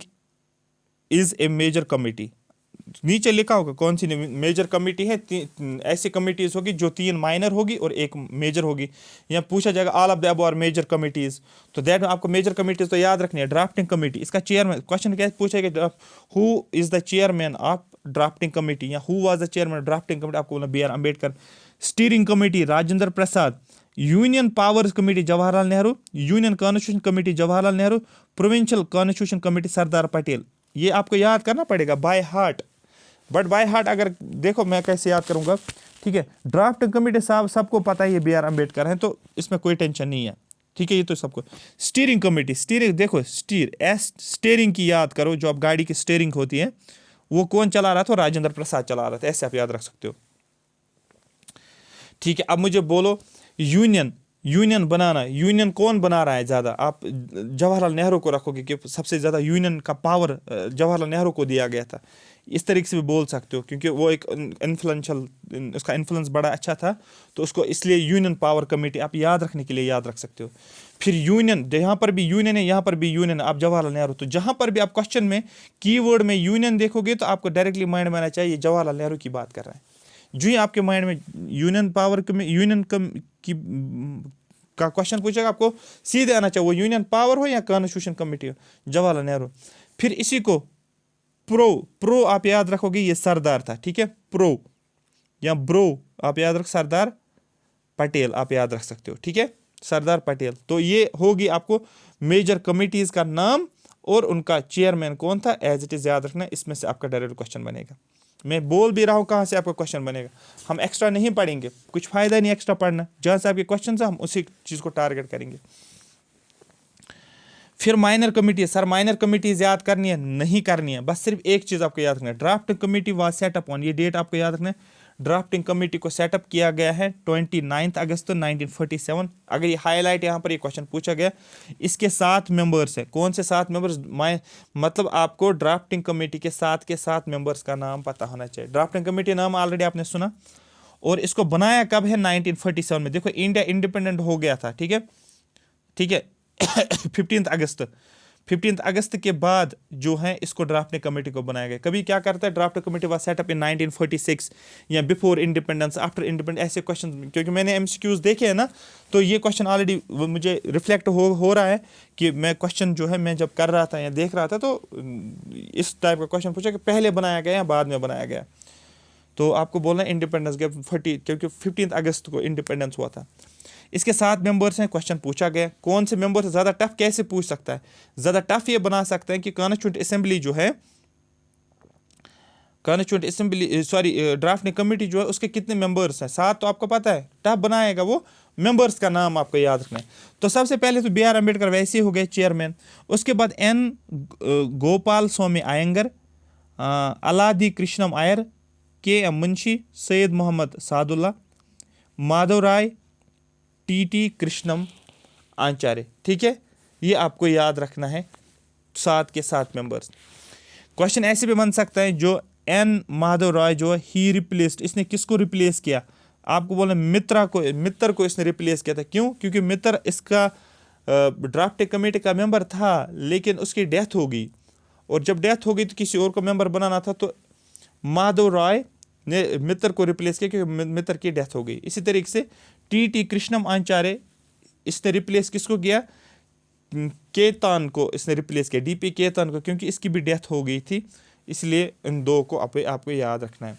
is a major committee. नीचे लिखा होगा कौन सी major committee है। ऐसी committees होगी जो 3 माइनर होगी और 1 मेजर होगी। यहाँ पूछा जाएगा all of the above are major committees, तो दैट आपको मेजर कमिटीज़ तो याद रखनी है। ड्राफ्टिंग कमेटी, इसका चेयरमैन, क्वेश्चन क्या पूछेगा, who is the chairman of drafting committee, या who was the chairman drafting committee, आपको बोलना BR Ambedkar. Steering committee Rajendra Prasad, union powers committee Jawaharlal Nehru, union constitution committee Jawaharlal Nehru, provincial constitution committee Sardar Patel. ये आपको याद करना पड़ेगा by heart, but by heart अगर देखो मैं कैसे याद करूंगा, ठीक है। ड्राफ्टिंग कमेटी साहब सबको पता है ये BR अम्बेडकर हैं, तो इसमें कोई टेंशन नहीं है, ठीक है, ये तो सबको। स्टीयरिंग कमेटी, स्टीयरिंग देखो, स्टीयरिंग की याद करो, जो आप गाड़ी की स्टीयरिंग होती है वो कौन चला रहा था, राजेंद्र प्रसाद चला रहा था, ऐसे आप याद रख सकते हो, ठीक है। अब मुझे बोलो यूनियन बनाना, यूनियन कौन बना रहा है ज़्यादा, आप जवाहरलाल नेहरू को रखोगे कि सबसे ज़्यादा यूनियन का पावर जवाहरलाल नेहरू को दिया गया था, इस तरीके से भी बोल सकते हो, क्योंकि वो एक इन्फ्लुएंशियल, उसका इन्फ्लुएंस बड़ा अच्छा था, तो उसको इसलिए यूनियन पावर कमेटी आप याद रखने के लिए याद रख सकते हो। फिर यूनियन, जहाँ पर भी यूनियन है यहाँ पर भी यूनियन, आप जवाहरलाल नेहरू, तो जहाँ पर भी आप क्वेश्चन में कीवर्ड में यूनियन देखोगे तो आपको डायरेक्टली माइंड में आना चाहिए जवाहरलाल नेहरू की बात कर रहा है। जो ही आपके माइंड में यूनियन पावर यूनियन की का क्वेश्चन पूछेगा, आपको सीधे आना चाहिए, वो यूनियन पावर हो या कॉन्स्टिट्यूशन कमेटी हो, जवाहरलाल नेहरू। फिर इसी को प्रो आप याद रखोगे, ये सरदार था, ठीक है, प्रो या ब्रो आप याद रख, सरदार पटेल आप याद रख सकते हो, ठीक है, सरदार पटेल। तो ये होगी आपको मेजर कमिटीज़ का नाम और उनका चेयरमैन कौन था, एज इट इज़ याद रखना, इसमें से आपका डायरेक्ट क्वेश्चन बनेगा। मैं बोल भी रहा हूँ कहाँ से आपका क्वेश्चन बनेगा, हम एक्स्ट्रा नहीं पढ़ेंगे, कुछ फ़ायदा नहीं एक्स्ट्रा पढ़ना, जहाँ से आपके क्वेश्चन है हम उसी चीज़ को टारगेट करेंगे। फिर minor committee, sir minor committees याद करनी है, नहीं करनी है, बस सिर्फ एक चीज़ आपको याद रखना है, drafting committee was setup on, ये डेट आपको याद रखना है, ड्राफ्टिंग कमेटी को सेटअप किया गया है 29 अगस्त 1947। अगर ये हाईलाइट यहाँ पर ये क्वेश्चन पूछा गया, इसके 7 मेंबर्स हैं, कौन से 7 मेंबर्स, मतलब आपको ड्राफ्टिंग कमेटी के 7 मेंबर्स का नाम पता होना चाहिए। ड्राफ्टिंग कमेटी नाम ऑलरेडी आपने सुना, और इसको बनाया कब है, 1947 में। देखो इंडिया इंडिपेंडेंट हो गया था, ठीक है, ठीक है 15 अगस्त के बाद जो है इसको ड्राफ्टिंग कमेटी को बनाया गया। कभी क्या करता है, ड्राफ्टिंग कमेटी वाज सेटअप इन 1946 या बिफोर इंडिपेंडेंस, आफ्टर इंडिपेंडेंस, ऐसे क्वेश्चन, क्योंकि मैंने एमसीक्यूज देखे हैं ना, तो ये क्वेश्चन ऑलरेडी मुझे रिफ्लेक्ट हो रहा है कि मैं क्वेश्चन जो है मैं जब कर रहा था या देख रहा था तो इस टाइप का क्वेश्चन पूछा कि पहले बनाया गया या बाद में बनाया गया। तो आपको बोलना इंडिपेंडेंस के 40, क्योंकि 15 अगस्त को इंडिपेंडेंस हुआ था। इसके 7 मेंबर्स हैं, क्वेश्चन पूछा गया कौन से मेंबर ज़्यादा टफ कैसे पूछ सकता है, ज़्यादा टफ ये बना सकता है कि कॉन्स्टिट्यूएंट असेंबली जो है, constituent assembly sorry drafting committee जो है उसके कितने मेंबर्स हैं, 7 तो आपको पता है, टफ बनाएगा वो मेंबर्स का नाम आपको याद रखना है। तो सबसे पहले तो BR अम्बेडकर वैसे ही हो गए चेयरमैन, उसके बाद N गोपाल स्वामी अयंगर, अलादी कृष्णम आयर, KM मुंशी, सैयद मोहम्मद सादुल्ला, माधव राय, TT कृष्णम आचार्य, ठीक है, ये आपको याद रखना है 7 के 7 मेंबर्स। क्वेश्चन ऐसे भी बन सकता है जो N माधव राय जो ही रिप्लेस्ड, इसने किसको रिप्लेस किया, आपको बोला मित्र को इसने रिप्लेस किया था। क्यों, क्योंकि मित्र इसका ड्राफ्टिंग कमेटी का मेंबर था लेकिन उसकी डेथ हो गई, और जब डेथ हो गई तो किसी और को मेंबर बनाना था, तो माधव राय ने मित्र को रिप्लेस किया क्योंकि मित्र की डेथ हो गई। इसी तरीके से TT कृष्णम आचार्य, इसने रिप्लेस किसको किया, केतान को इसने रिप्लेस किया, DP केतान को, क्योंकि इसकी भी डेथ हो गई थी, इसलिए इन 2 को आपको याद रखना है।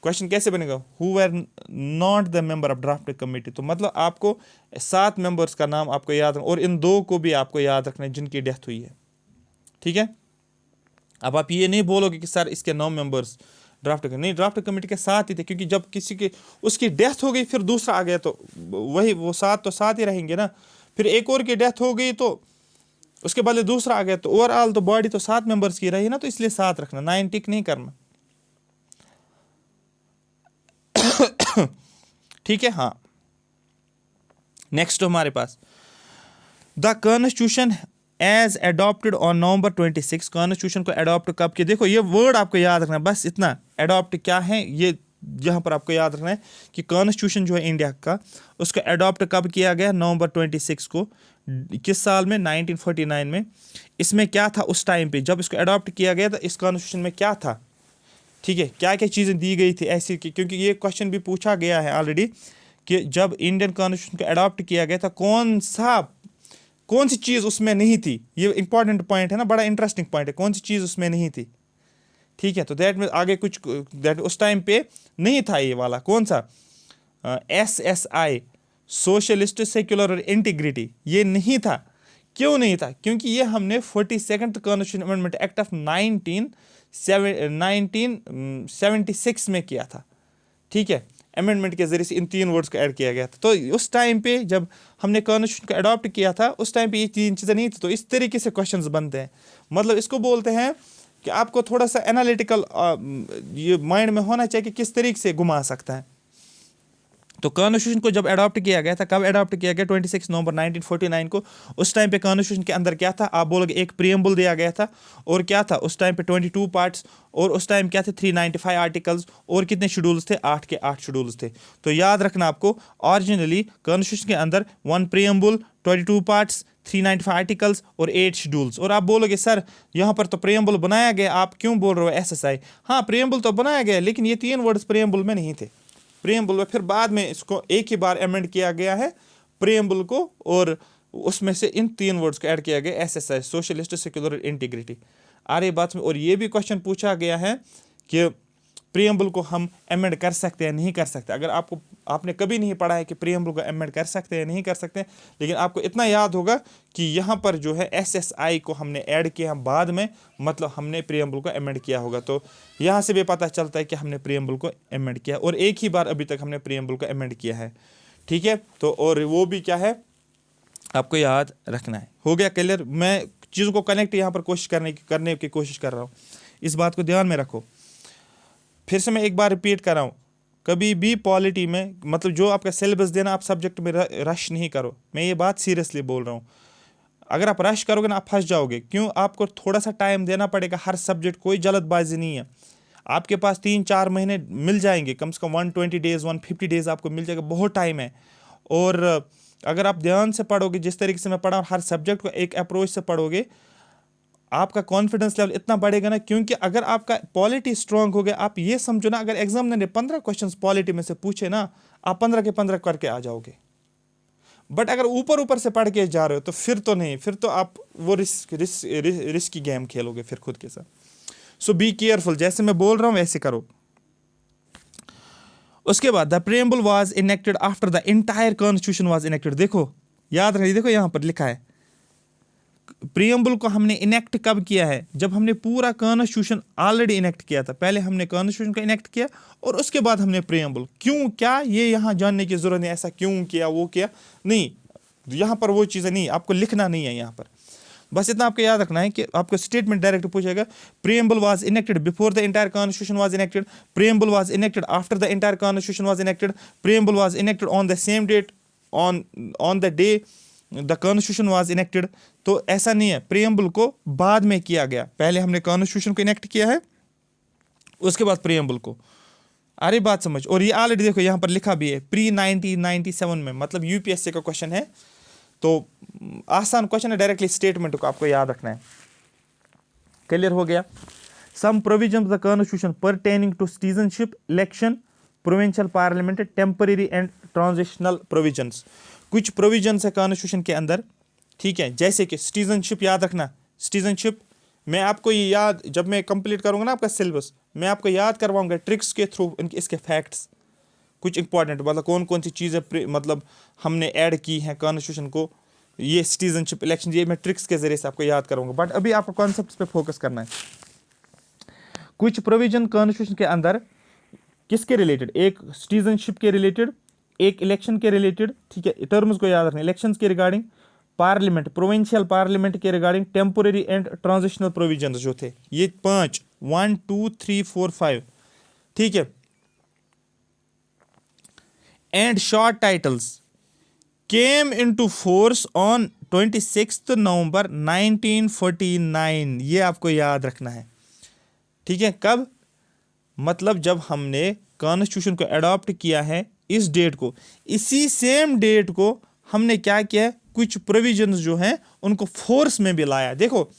क्वेश्चन कैसे बनेगा, who were not the member of drafting committee, तो मतलब आपको 7 मेंबर्स का नाम आपको याद रखना, और इन 2 को भी आपको याद रखना है जिनकी डेथ हुई है, ठीक है। अब आप ये नहीं बोलोगे कि सर इसके 9 मेंबर्स ड्राफ्ट नहीं, ड्राफ्ट कमेटी के 7 ही थे, क्योंकि जब किसी की उसकी डेथ हो गई फिर दूसरा आ गया तो वही वो 7 तो 7 ही रहेंगे ना, फिर एक और की डेथ हो गई तो उसके बदले दूसरा आ गया, तो ओवरऑल तो बॉडी तो 7 मेंबर्स की रही ना, तो इसलिए 7 रखना, 9 टिक नहीं करना, ठीक है। हाँ, नेक्स्ट हमारे पास the constitution as adopted on November 26, constitution को अडॉप्ट कब किया, देखो ये वर्ड आपको याद रखना है, बस इतना, अडॉप्ट क्या है ये यहाँ पर आपको याद रखना है कि कॉन्स्टिट्यूशन जो है इंडिया का, उसको अडॉप्ट कब किया गया, November 26 को, किस साल में, 1949 में। इसमें क्या था उस टाइम पे जब इसको अडॉप्ट किया गया था, इस कॉन्स्टिट्यूशन में क्या था, ठीक है, क्या क्या चीज़ें दी गई थी ऐसी, क्योंकि ये क्वेश्चन भी पूछा गया है ऑलरेडी कि जब इंडियन कॉन्स्टिट्यूशन को अडॉप्ट किया गया था कौन सी चीज़ उसमें नहीं थी, ये इंपॉर्टेंट पॉइंट है ना, बड़ा इंटरेस्टिंग पॉइंट है, कौन सी चीज़ उसमें नहीं थी, ठीक है। तो दैट में आगे कुछ दैट उस टाइम पे नहीं था, ये वाला कौन सा, SSI, सोशलिस्ट सेक्युलर और इंटीग्रिटी, ये नहीं था। क्यों नहीं था, क्योंकि ये हमने 42nd constitution amendment act of 1976 में किया था, ठीक है, अमेंडमेंट के जरिए से इन 3 वर्ड्स को ऐड किया गया था। तो उस टाइम पे जब हमने कॉन्स्टिट्यूशन को अडॉप्ट किया था उस टाइम पे ये 3 चीज़ें नहीं थी, तो इस तरीके से क्वेश्चंस बनते हैं। मतलब इसको बोलते हैं कि आपको थोड़ा सा एनालिटिकल ये माइंड में होना चाहिए कि किस तरीके से घुमा सकता है। तो कॉन्स्टिट्यूशन को जब अडॉप्ट किया गया था, कब अडॉप्ट किया गया, 26 नवंबर 1949 को। उस टाइम पे कॉन्स्टिट्यूशन के अंदर क्या था, आप बोलोगे एक प्रीएम्बल दिया गया था, और क्या था उस टाइम पे 22 पार्ट्स, और उस टाइम क्या थे 395 आर्टिकल्स, और कितने शेड्यूल्स थे, 8 के 8 शेड्यूल्स थे। तो याद रखना आपको, ओरिजिनली कॉन्स्टिट्यूशन के अंदर 1 प्रीएम्बल, 22 पार्ट्स, 395 आर्टिकल्स और 8 शेड्यूल्स। और आप बोलोगे सर यहाँ पर तो प्रीएम्बल बनाया गया, आप क्यों बोल रहे हो SSI, हाँ प्रीएम्बल तो बनाया गया, लेकिन ये 3 वर्ड्स प्रीएम्बल में नहीं थे। प्रीएम्बल में फिर बाद में इसको एक ही बार अमेंड किया गया है प्रीएम्बल को, और उसमें से इन 3 वर्ड्स को ऐड किया गया, SSI, सोशलिस्ट सेक्युलर इंटीग्रिटी। आरे बात में, और ये भी क्वेश्चन पूछा गया है कि प्रीएम्बल को हम अमेंड कर सकते हैं नहीं कर सकते। अगर आपने कभी नहीं पढ़ा है कि प्रीएम्बल को अमेंड कर सकते हैं नहीं कर सकते, लेकिन आपको इतना याद होगा कि यहाँ पर जो है SSI को हमने ऐड किया बाद में, मतलब हमने प्रीएम्बल को अमेंड किया होगा। तो यहाँ से भी पता चलता है कि हमने प्रीएम्बल को अमेंड किया, और एक ही बार अभी तक हमने प्रीएम्बल को अमेंड किया है, ठीक है। तो और वो भी क्या है आपको याद रखना है। हो गया क्लियर। मैं चीज़ों को कनेक्ट यहाँ पर कोशिश करने की कोशिश कर रहा हूँ, इस बात को ध्यान में रखो। फिर से मैं एक बार रिपीट कर रहा हूँ, कभी भी पॉलिटी में मतलब जो आपका सिलेबस देना, आप सब्जेक्ट में रश नहीं करो। मैं ये बात सीरियसली बोल रहा हूँ। अगर आप रश करोगे ना, आप फंस जाओगे। क्यों? आपको थोड़ा सा टाइम देना पड़ेगा हर सब्जेक्ट, कोई जल्दबाजी नहीं है। आपके पास 3-4 महीने मिल जाएंगे, कम से कम 120 डेज 150 डेज आपको मिल जाएगा, बहुत टाइम है। और अगर आप ध्यान से पढ़ोगे, जिस तरीके से मैं पढ़ा हर सब्जेक्ट को एक अप्रोच से पढ़ोगे, आपका कॉन्फिडेंस लेवल इतना बढ़ेगा ना। क्योंकि अगर आपका पॉलिटी स्ट्रांग हो गया, आप ये समझो ना, अगर एग्जामिनर ने 15 क्वेश्चंस पॉलिटी में से पूछे ना, आप 15 के 15 करके आ जाओगे। बट अगर ऊपर ऊपर से पढ़ के जा रहे हो तो फिर तो नहीं, फिर तो आप वो रिस्की गेम खेलोगे फिर खुद के साथ। सो बी केयरफुल, जैसे मैं बोल रहा हूँ वैसे करो। उसके बाद the preamble was enacted after the entire constitution was enacted. देखो याद रखिए, देखो यहाँ पर लिखा है प्रीएम्बल को हमने इनेक्ट कब किया है? जब हमने पूरा कॉन्स्टिट्यूशन ऑलरेडी इनेक्ट किया था। पहले हमने कॉन्स्टिट्यूशन को इनेक्ट किया और उसके बाद हमने प्रीएम्बल। क्यों, क्या, ये यहाँ जानने की जरूरत नहीं, ऐसा क्यों किया, वो किया नहीं, यहाँ पर वो चीज़ें नहीं, आपको लिखना नहीं है यहाँ पर। बस इतना आपको याद रखना है कि आपको स्टेटमेंट डायरेक्ट पूछेगा, preamble was enacted before the entire constitution was enacted, preamble was enacted after the entire constitution was enacted, preamble was enacted on the same date on the day the constitution was enacted. तो ऐसा नहीं है, preamble को बाद में किया गया, पहले हमने कॉन्स्टिट्यूशन को इनेक्ट किया है, उसके बाद प्रीएम्बल को। अरे बात समझ। और ये ऑलरेडी देखो यहाँ पर लिखा भी है प्री 1997 में, मतलब यूपीएससी का क्वेश्चन है, तो आसान क्वेश्चन है, डायरेक्टली स्टेटमेंट को आपको याद रखना है। क्लियर हो गया? Some provisions of the constitution pertaining to citizenship, election, provincial parliament, temporary and transitional provisions. कुछ प्रोविजंस है कॉन्स्टिट्यूशन के अंदर, ठीक है, जैसे कि सिटीजनशिप। याद रखना, सिटीजनशिप मैं आपको ये याद, जब मैं कंप्लीट करूंगा ना आपका सिलेबस, मैं आपको याद करवाऊंगा ट्रिक्स के थ्रू इसके फैक्ट्स कुछ इंपॉर्टेंट, मतलब कौन कौन सी चीज़ें मतलब हमने ऐड की हैं कॉन्स्टिट्यूशन को, ये सिटीजनशिप, इलेक्शन, ये मैं ट्रिक्स के जरिए से आपको याद करूंगा। बट अभी आपको कॉन्सेप्ट्स पे फोकस करना है। कुछ प्रोविजन कॉन्स्टिट्यूशन के अंदर किसके रिलेटेड, एक सिटीजनशिप के रिलेटेड, एक इलेक्शन के रिलेटेड, ठीक है, टर्म्स को याद रखना, इलेक्शंस के रिगार्डिंग, पार्लियामेंट, प्रोविंशियल पार्लियामेंट के regarding, temporary and transitional provisions जो थे, ये 5, 1 2 3 4 5, ठीक है, and short titles came into force on 26 नवंबर 1949। ये आपको याद रखना है, ठीक है। कब? मतलब जब हमने कॉन्स्टिट्यूशन को अडॉप्ट किया है, इस डेट को, इसी सेम डेट को हमने क्या किया है, कुछ प्रोविजंस जो हैं उनको फोर्स में भी लाया। देखो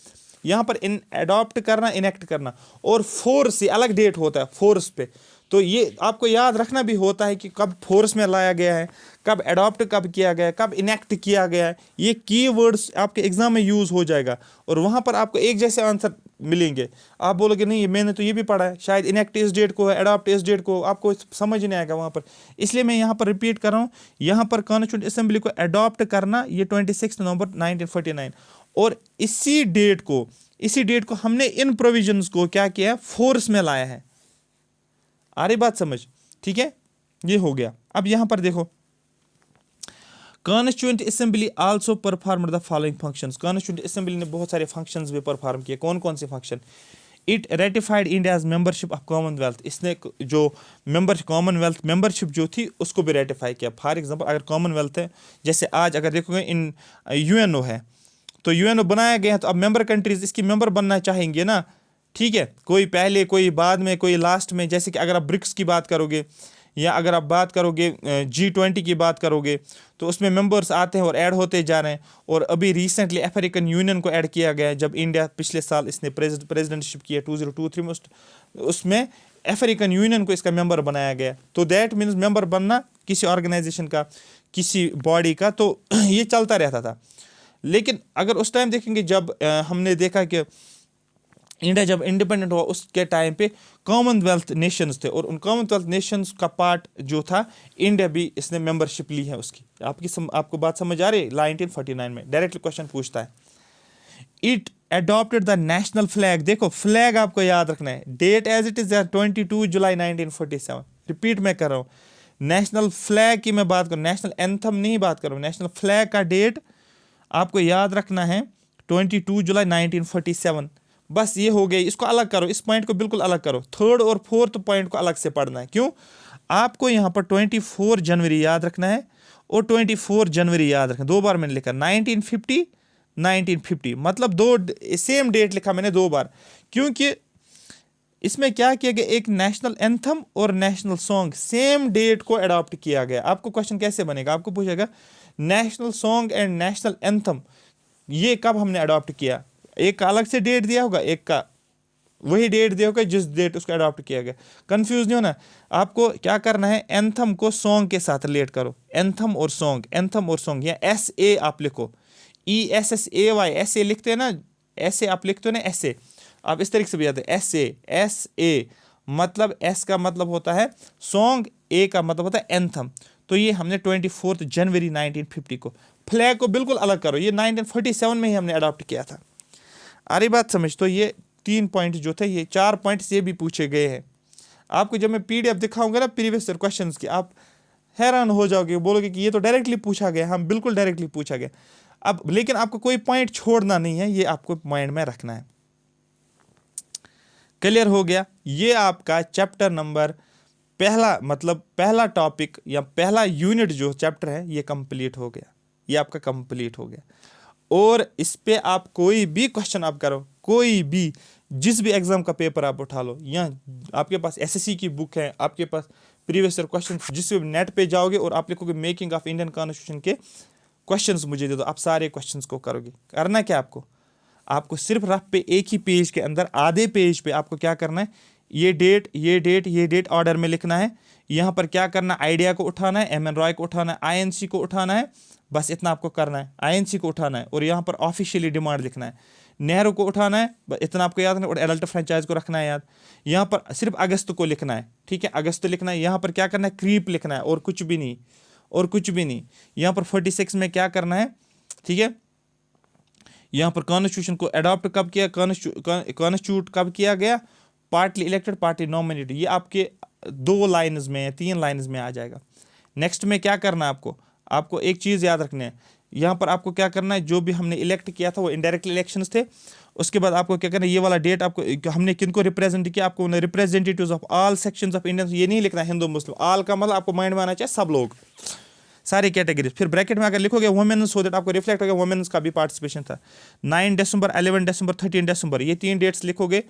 यहाँ पर इन अडॉप्ट करना, इनेक्ट करना और फोर्स, ये अलग डेट होता है फोर्स पे। तो ये आपको याद रखना भी होता है कि कब फोर्स में लाया गया है, कब अडॉप्ट कब किया गया है, कब इनेक्ट किया गया है। ये कीवर्ड्स आपके एग्जाम में यूज हो जाएगा और वहाँ पर आपको एक जैसे आंसर मिलेंगे। आप बोलोगे नहीं मैंने तो ये भी पढ़ा है, शायद इनेक्ट इस डेट को है, अडॉप्ट इस डेट को, आपको समझ नहीं आएगा वहाँ पर। इसलिए मैं यहाँ पर रिपीट कर रहा हूँ, यहाँ पर कॉन्स्टिट्यूंट असेंबली को अडॉप्ट करना ये 26 नवंबर 1949, और इसी डेट को हमने इन प्रोविजंस को क्या किया है, फोर्स में लाया है। आ रही बात समझ? ठीक है, ये हो गया। अब यहां पर देखो, constituent assembly also perform the following functions. Constituent assembly ने बहुत सारे फंक्शंस भी परफॉर्म किए। कौन कौन से function? It ratified India's membership of Commonwealth. इसने जो कॉमनवेल्थ मेंबरशिप जो थी उसको भी रेटिफाई किया। फॉर एग्जांपल अगर कॉमनवेल्थ है, जैसे आज अगर देखोगे इन यूएनओ है, तो यूएनओ बनाया गया है, तो अब मेंबर कंट्रीज इसकी मेंबर बनना चाहेंगे ना, ठीक है, कोई पहले, कोई बाद में, कोई लास्ट में। जैसे कि अगर आप ब्रिक्स की बात करोगे या अगर आप बात करोगे G20 की बात करोगे, तो उसमें मेंबर्स आते हैं और ऐड होते जा रहे हैं। और अभी रिसेंटली अफ्रीकन यूनियन को ऐड किया गया है, जब इंडिया पिछले साल इसने प्रेसिडेंटशिप की है 2023 में, उसमें अफ्रीकन यूनियन को इसका मेंबर बनाया गया। तो दैट मीन्स मेंबर बनना किसी ऑर्गेनाइजेशन का, किसी बॉडी का, तो ये चलता रहता था। लेकिन अगर उस टाइम देखेंगे जब हमने देखा कि इंडिया जब इंडिपेंडेंट हुआ, उसके टाइम पे कॉमनवेल्थ नेशंस थे, और उन कॉमनवेल्थ नेशंस का पार्ट जो था इंडिया भी, इसने मेंबरशिप ली है उसकी। आपको बात समझ आ रही है? 1949 में डायरेक्टली क्वेश्चन पूछता है। It adopted the national flag. देखो फ्लैग आपको याद रखना है, डेट एज इट इज 22 जुलाई 1947। रिपीट मैं कर रहा हूँ, नेशनल फ्लैग की मैं बात करूँ, नेशनल एंथम नहीं बात करूँ, नेशनल फ्लैग का डेट आपको याद रखना है 22 जुलाई 1947। बस ये हो गया, इसको अलग करो, इस पॉइंट को बिल्कुल अलग करो। थर्ड और फोर्थ पॉइंट को अलग से पढ़ना है। क्यों? आपको यहाँ पर 24 जनवरी याद रखना है और 24 जनवरी याद रखना। 2 बार मैंने लिखा 1950 1950, मतलब 2 सेम डेट लिखा मैंने 2 बार, क्योंकि इसमें क्या किया गया, एक नेशनल एंथम और नेशनल सॉन्ग सेम डेट को अडॉप्ट किया गया। आपको क्वेश्चन कैसे बनेगा, आपको पूछेगा national song and national anthem ये कब हमने अडॉप्ट किया। एक का अलग से डेट दिया होगा, एक का वही डेट दिया होगा जिस डेट उसको अडॉप्ट किया गया। कंफ्यूज नहीं होना। आपको क्या करना है, एंथम को सॉन्ग के साथ रिलेट करो। एंथम और सॉन्ग, एंथम और सॉन्ग, या SA आप लिखो, ESSAY, ऐसे लिखते हैं ना, ऐसे आप लिखते हो ना, ऐसे आप इस तरीके से भी जाते हैं, SA मतलब S का मतलब होता है सॉन्ग, A का मतलब होता है एंथम। तो ये हमने 24 जनवरी 1950 को। फ्लैग को बिल्कुल अलग करो, ये 1947 में ही हमने अडॉप्ट किया था। आ रही बात समझ? तो ये 3 पॉइंट जो थे, ये 4 पॉइंट्स ये भी पूछे गए हैं। आपको जब मैं PDF दिखाऊंगा ना प्रीवियस ईयर क्वेश्चंस की, आप हैरान हो जाओगे, बोलोगे कि ये तो डायरेक्टली पूछा गया। हम बिल्कुल डायरेक्टली पूछा गया। अब लेकिन आपको कोई पॉइंट छोड़ना नहीं है, ये आपको माइंड में रखना है। क्लियर हो गया? ये आपका चैप्टर नंबर पहला, मतलब पहला टॉपिक या पहला यूनिट जो चैप्टर है ये कंप्लीट हो गया। ये आपका कंप्लीट हो गया। और इस पे आप कोई भी क्वेश्चन आप करो, कोई भी, जिस भी एग्जाम का पेपर आप उठा लो, या आपके पास SSC की बुक है, आपके पास प्रीवियस ईयर क्वेश्चन, जिस नेट पे जाओगे और आप लिखोगे मेकिंग ऑफ इंडियन कॉन्स्टिट्यूशन के क्वेश्चंस मुझे दे दो, आप सारे क्वेश्चंस को करोगे। करना क्या आपको सिर्फ रफ पे एक ही पेज के अंदर आधे पेज पे आपको क्या करना है, ये डेट ये डेट ये डेट ऑर्डर में लिखना है। यहाँ पर क्या करना है, आइडिया को उठाना है, MN रॉय को उठाना है, INC को उठाना है, बस इतना आपको करना है। INC को उठाना है और यहाँ पर ऑफिशियली डिमांड लिखना है। नेहरू को उठाना है, बस इतना आपको याद रखना है, और एडल्ट फ्रेंचाइज को रखना है याद। यहाँ पर सिर्फ अगस्त को लिखना है, ठीक है, अगस्त लिखना है। यहाँ पर क्या करना है, क्रीप लिखना है, और कुछ भी नहीं, और कुछ भी नहीं। यहाँ पर 46 में क्या करना है, ठीक है, यहाँ पर कॉन्स्टिट्यूशन को अडॉप्ट कब किया, कॉन्स्टिट्यूट कब किया गया, पार्टली इलेक्टेड पार्टली नॉमिनेटेड, ये आपके 2 लाइन्स में 3 लाइन्स में आ जाएगा। नेक्स्ट में क्या करना है आपको एक चीज़ याद रखनी है। यहाँ पर आपको क्या करना है, जो भी हमने इलेक्ट किया था वो इनडायरेक्ट इलेक्शंस थे। उसके बाद आपको क्या करना है, ये वाला डेट आपको, हमने किनको रिप्रेजेंट किया, आपको representatives of all sections of Indian, ये नहीं लिखना है हिंदू मुस्लिम, ऑल का मतलब आपको माइंड में आना चाहिए सब लोग, सारी कैटेगरीज। फिर ब्रैकेट में अगर लिखोगे वुमेन्स, सो दैट आपको रिफ्लेक्ट होगा वुमेन्स का भी पार्टिसिपेशन था। 9 दिसंबर, 11 दिसंबर, 13 दिसंबर, ये 3 डेट्स लिखोगे।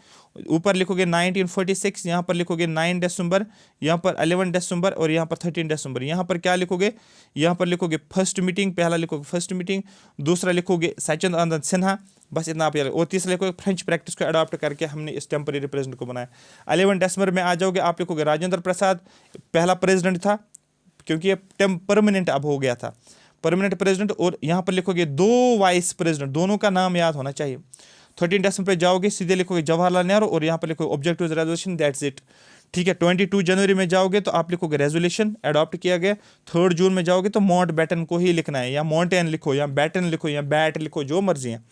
ऊपर लिखोगे 1946, यहाँ पर लिखोगे 9 दिसंबर, यहाँ पर 11 दिसंबर और यहाँ पर 13 दिसंबर। यहाँ पर क्या लिखोगे, यहाँ पर लिखोगे फर्स्ट मीटिंग, पहला लिखोगे फर्स्ट मीटिंग, दूसरा लिखोगे सचिन आनंद सिन्हा, बस इतना आप याद। और तीसरा लिखोगे फ्रेंच प्रैक्टिस को अडॉप्ट करके हमने इस टेम्पररी प्रेसिडेंट को बनाया। 11 दिसंबर में आ जाओगे, आप लिखोगे राजेंद्र प्रसाद पहला प्रेसिडेंट था, क्योंकि ये परमानेंट अब हो गया था, परमानेंट प्रेसिडेंट। और यहाँ पर लिखोगे 2 वाइस प्रेसिडेंट, दोनों का नाम याद होना चाहिए। 13 दिसंबर पे जाओगे, सीधे लिखोगे जवाहरलाल नेहरू और यहाँ पर लिखोगे ऑब्जेक्टिव रेजोल्यूशन, दैट्स इट, ठीक है। 22 जनवरी में जाओगे तो आप लिखोगे रेजोल्यूशन अडॉप्ट किया गया। 3 जून में जाओगे तो माउंट बैटन को ही लिखना है, या माउंटेन लिखो, या बैटन लिखो, या बैट लिखो, जो मर्जी है।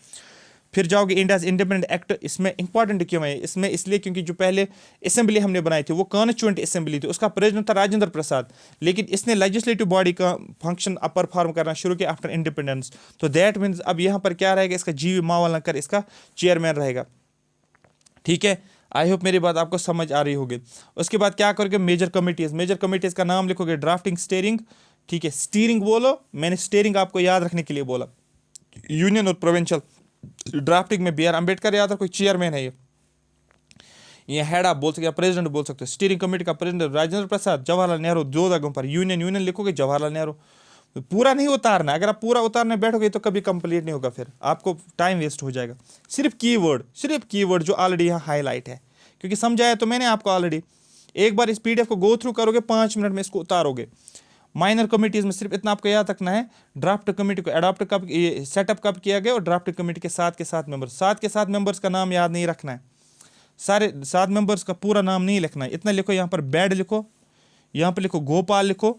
फिर जाओगे इंडियाज इंडिपेंडेंट एक्ट, इसमें इंपॉर्टेंट क्यों है, इसमें इसलिए क्योंकि जो पहले असेंबली हमने बनाई थी वो कॉन्स्टिट्यूएंट असेंबली थी, उसका प्रेसिडेंट था राजेंद्र प्रसाद, लेकिन इसने लेजिस्लेटिव बॉडी का फंक्शन परफॉर्म करना शुरू किया आफ्टर इंडिपेंडेंस। तो दैट मीन्स अब यहाँ पर क्या रहेगा, इसका GV मावलकर इसका चेयरमैन रहेगा, ठीक है। आई होप मेरी बात आपको समझ आ रही होगी। उसके बाद क्या करोगे, मेजर कमिटीज का नाम लिखोगे, ड्राफ्टिंग, स्टीयरिंग, ठीक है, स्टीयरिंग बोलो, मैंने स्टीयरिंग आपको याद रखने के लिए बोला, यूनियन और प्रोविंशियल। ड्राफ्टिंग में BR अम्बेडकर याद रखो, चेयरमैन है ये हेड आप बोल सकते, प्रेसिडेंट बोल सकते हो। स्टीयरिंग कमेटी का प्रेसिडेंट राजेंद्र प्रसाद, जवाहरलाल नेहरू, 2 जगहों पर यूनियन लिखोगे जवाहरलाल नेहरू। पूरा नहीं उतारना, अगर आप पूरा उतारने बैठोगे तो कभी कंप्लीट नहीं होगा, फिर आपको टाइम वेस्ट हो जाएगा। सिर्फ कीवर्ड जो ऑलरेडी यहाँ हाईलाइट है, क्योंकि समझाया तो मैंने आपको ऑलरेडी। एक बार इस PDF को गो थ्रू करोगे, 5 मिनट में इसको उतारोगे। माइनर कमिटीज़ में सिर्फ इतना आपको याद रखना है, ड्राफ्ट कमेटी को अडॉप्ट कब, सेटअप कब किया गया, और ड्राफ्ट कमेटी के 7 मेंबर्स का नाम याद नहीं रखना है, सारे 7 मेंबर्स का पूरा नाम नहीं लिखना है, इतना लिखो। यहाँ पर बैड लिखो, यहाँ पर लिखो गोपाल लिखो,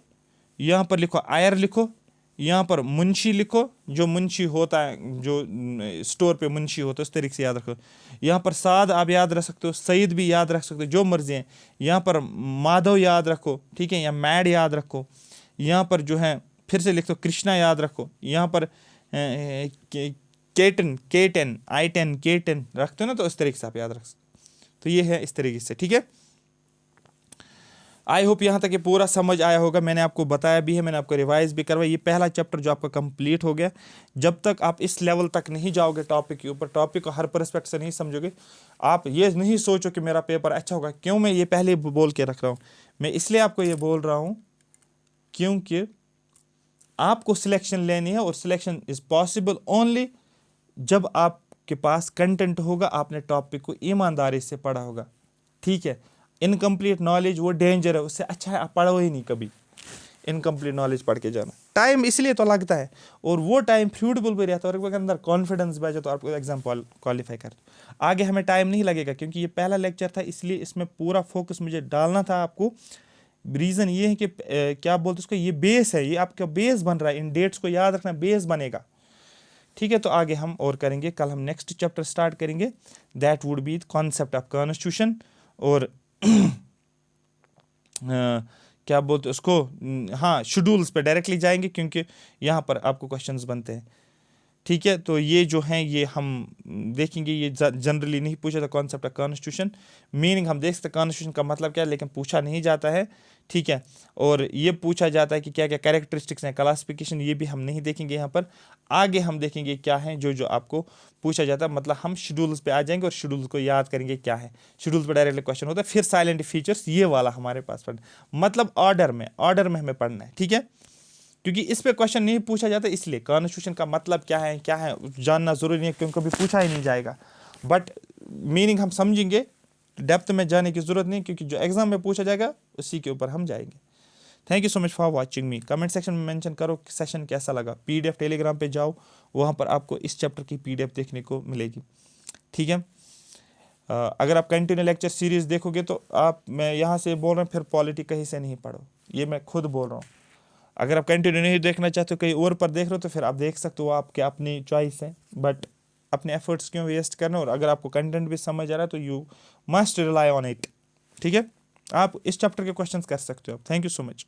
यहाँ पर लिखो आयर लिखो, यहाँ पर मुंशी लिखो, जो मुंशी होता है, जो स्टोर पे मुंशी होता है, उस तरीके से याद रखो। यहाँ पर साद आप याद रख सकते हो, सईद भी याद रख सकते हो, जो मर्जी है। यहाँ पर माधव याद रखो, ठीक है, या मैड याद रखो। यहाँ पर जो है फिर से लिख दो कृष्णा याद रखो। यहाँ पर K10 K10 I10 K10 रखते हो ना, तो इस तरीके से आप याद रख सकते। तो ये है इस तरीके से, ठीक है। आई होप यहाँ तक ये पूरा समझ आया होगा। मैंने आपको बताया भी है, मैंने आपको रिवाइज भी करवाया। ये पहला चैप्टर जो आपका कंप्लीट हो गया। जब तक आप इस लेवल तक नहीं जाओगे टॉपिक के ऊपर, टॉपिक को हर परस्पेक्ट से नहीं समझोगे, आप ये नहीं सोचो कि मेरा पेपर अच्छा होगा। क्यों मैं ये पहले बोल के रख रहा हूँ? मैं इसलिए आपको ये बोल रहा हूँ क्योंकि आपको सिलेक्शन लेनी है, और सिलेक्शन इज पॉसिबल ओनली जब आपके पास कंटेंट होगा, आपने टॉपिक को ईमानदारी से पढ़ा होगा, ठीक है। इनकम्प्लीट नॉलेज वो डेंजर है, उससे अच्छा है आप पढ़ो ही नहीं कभी। इनकम्प्लीट नॉलेज पढ़ के जाना, टाइम इसलिए तो लगता है, और वो टाइम फ्रूटेबल भी रहता है, और अगर अंदर कॉन्फिडेंस बैठे तो आपको एग्जाम क्वालिफाई कर। आगे हमें टाइम नहीं लगेगा, क्योंकि ये पहला लेक्चर था, इसलिए इसमें पूरा फोकस मुझे डालना था आपको। रीज़न ये है कि क्या बोलते उसको, ये बेस है, ये आपका बेस बन रहा है। इन डेट्स को याद रखना, बेस बनेगा, ठीक है। तो आगे हम और करेंगे, कल हम नेक्स्ट चैप्टर स्टार्ट करेंगे, that would be concept of constitution. और क्या बोलते उसको, हाँ, शेड्यूल्स पे डायरेक्टली जाएंगे, क्योंकि यहाँ पर आपको क्वेश्चंस बनते हैं, ठीक है। तो ये जो हैं ये हम देखेंगे, ये जनरली नहीं पूछा था कॉन्सेप्ट ऑफ कॉन्स्टिट्यूशन। मीनिंग हम देख सकते हैं कॉन्स्टिट्यूशन का मतलब क्या है, लेकिन पूछा नहीं जाता है, ठीक है। और ये पूछा जाता है कि क्या क्या कैरेक्टरिस्टिक्स हैं, क्लासिफिकेशन, ये भी हम नहीं देखेंगे यहाँ पर। आगे हम देखेंगे क्या है जो जो आपको पूछा जाता है, मतलब हम शेड्यूल्स पे आ जाएंगे और शेड्यूल्स को याद करेंगे क्या है। शेड्यूल्स पे डायरेक्टली क्वेश्चन होता है, फिर साइलेंट फीचर्स, ये वाला हमारे पास पढ़ना, मतलब ऑर्डर में हमें पढ़ना है, ठीक है। क्योंकि इस पे क्वेश्चन नहीं पूछा जाता, इसलिए कॉन्स्टिट्यूशन का मतलब क्या है जानना जरूरी नहीं है, क्योंकि कभी पूछा ही नहीं जाएगा। बट मीनिंग हम समझेंगे, डेप्थ में जाने की जरूरत नहीं, क्योंकि जो एग्जाम में पूछा जाएगा उसी के ऊपर हम जाएंगे। Thank you so much for watching me. Comment section में मेंशन करो सेशन कैसा लगा। PDF टेलीग्राम पे जाओ, वहाँ पर आपको इस चैप्टर की PDF देखने को मिलेगी, ठीक है। अगर आप कंटिन्यू लेक्चर सीरीज देखोगे तो मैं यहाँ से बोल रहा हूँ, फिर पॉलिटी कहीं से नहीं पढ़ो, ये मैं खुद बोल रहा हूँ। अगर आप कंटिन्यू नहीं देखना चाहते हो, कहीं और पर देख रहे हो, तो फिर आप देख सकते हो, आपके अपनी चॉइस है, बट अपने एफर्ट्स क्यों वेस्ट करना। और अगर आपको कंटेंट भी समझ आ रहा है तो you must rely on it, ठीक है। आप इस चैप्टर के क्वेश्चंस कर सकते हो। Thank you so much.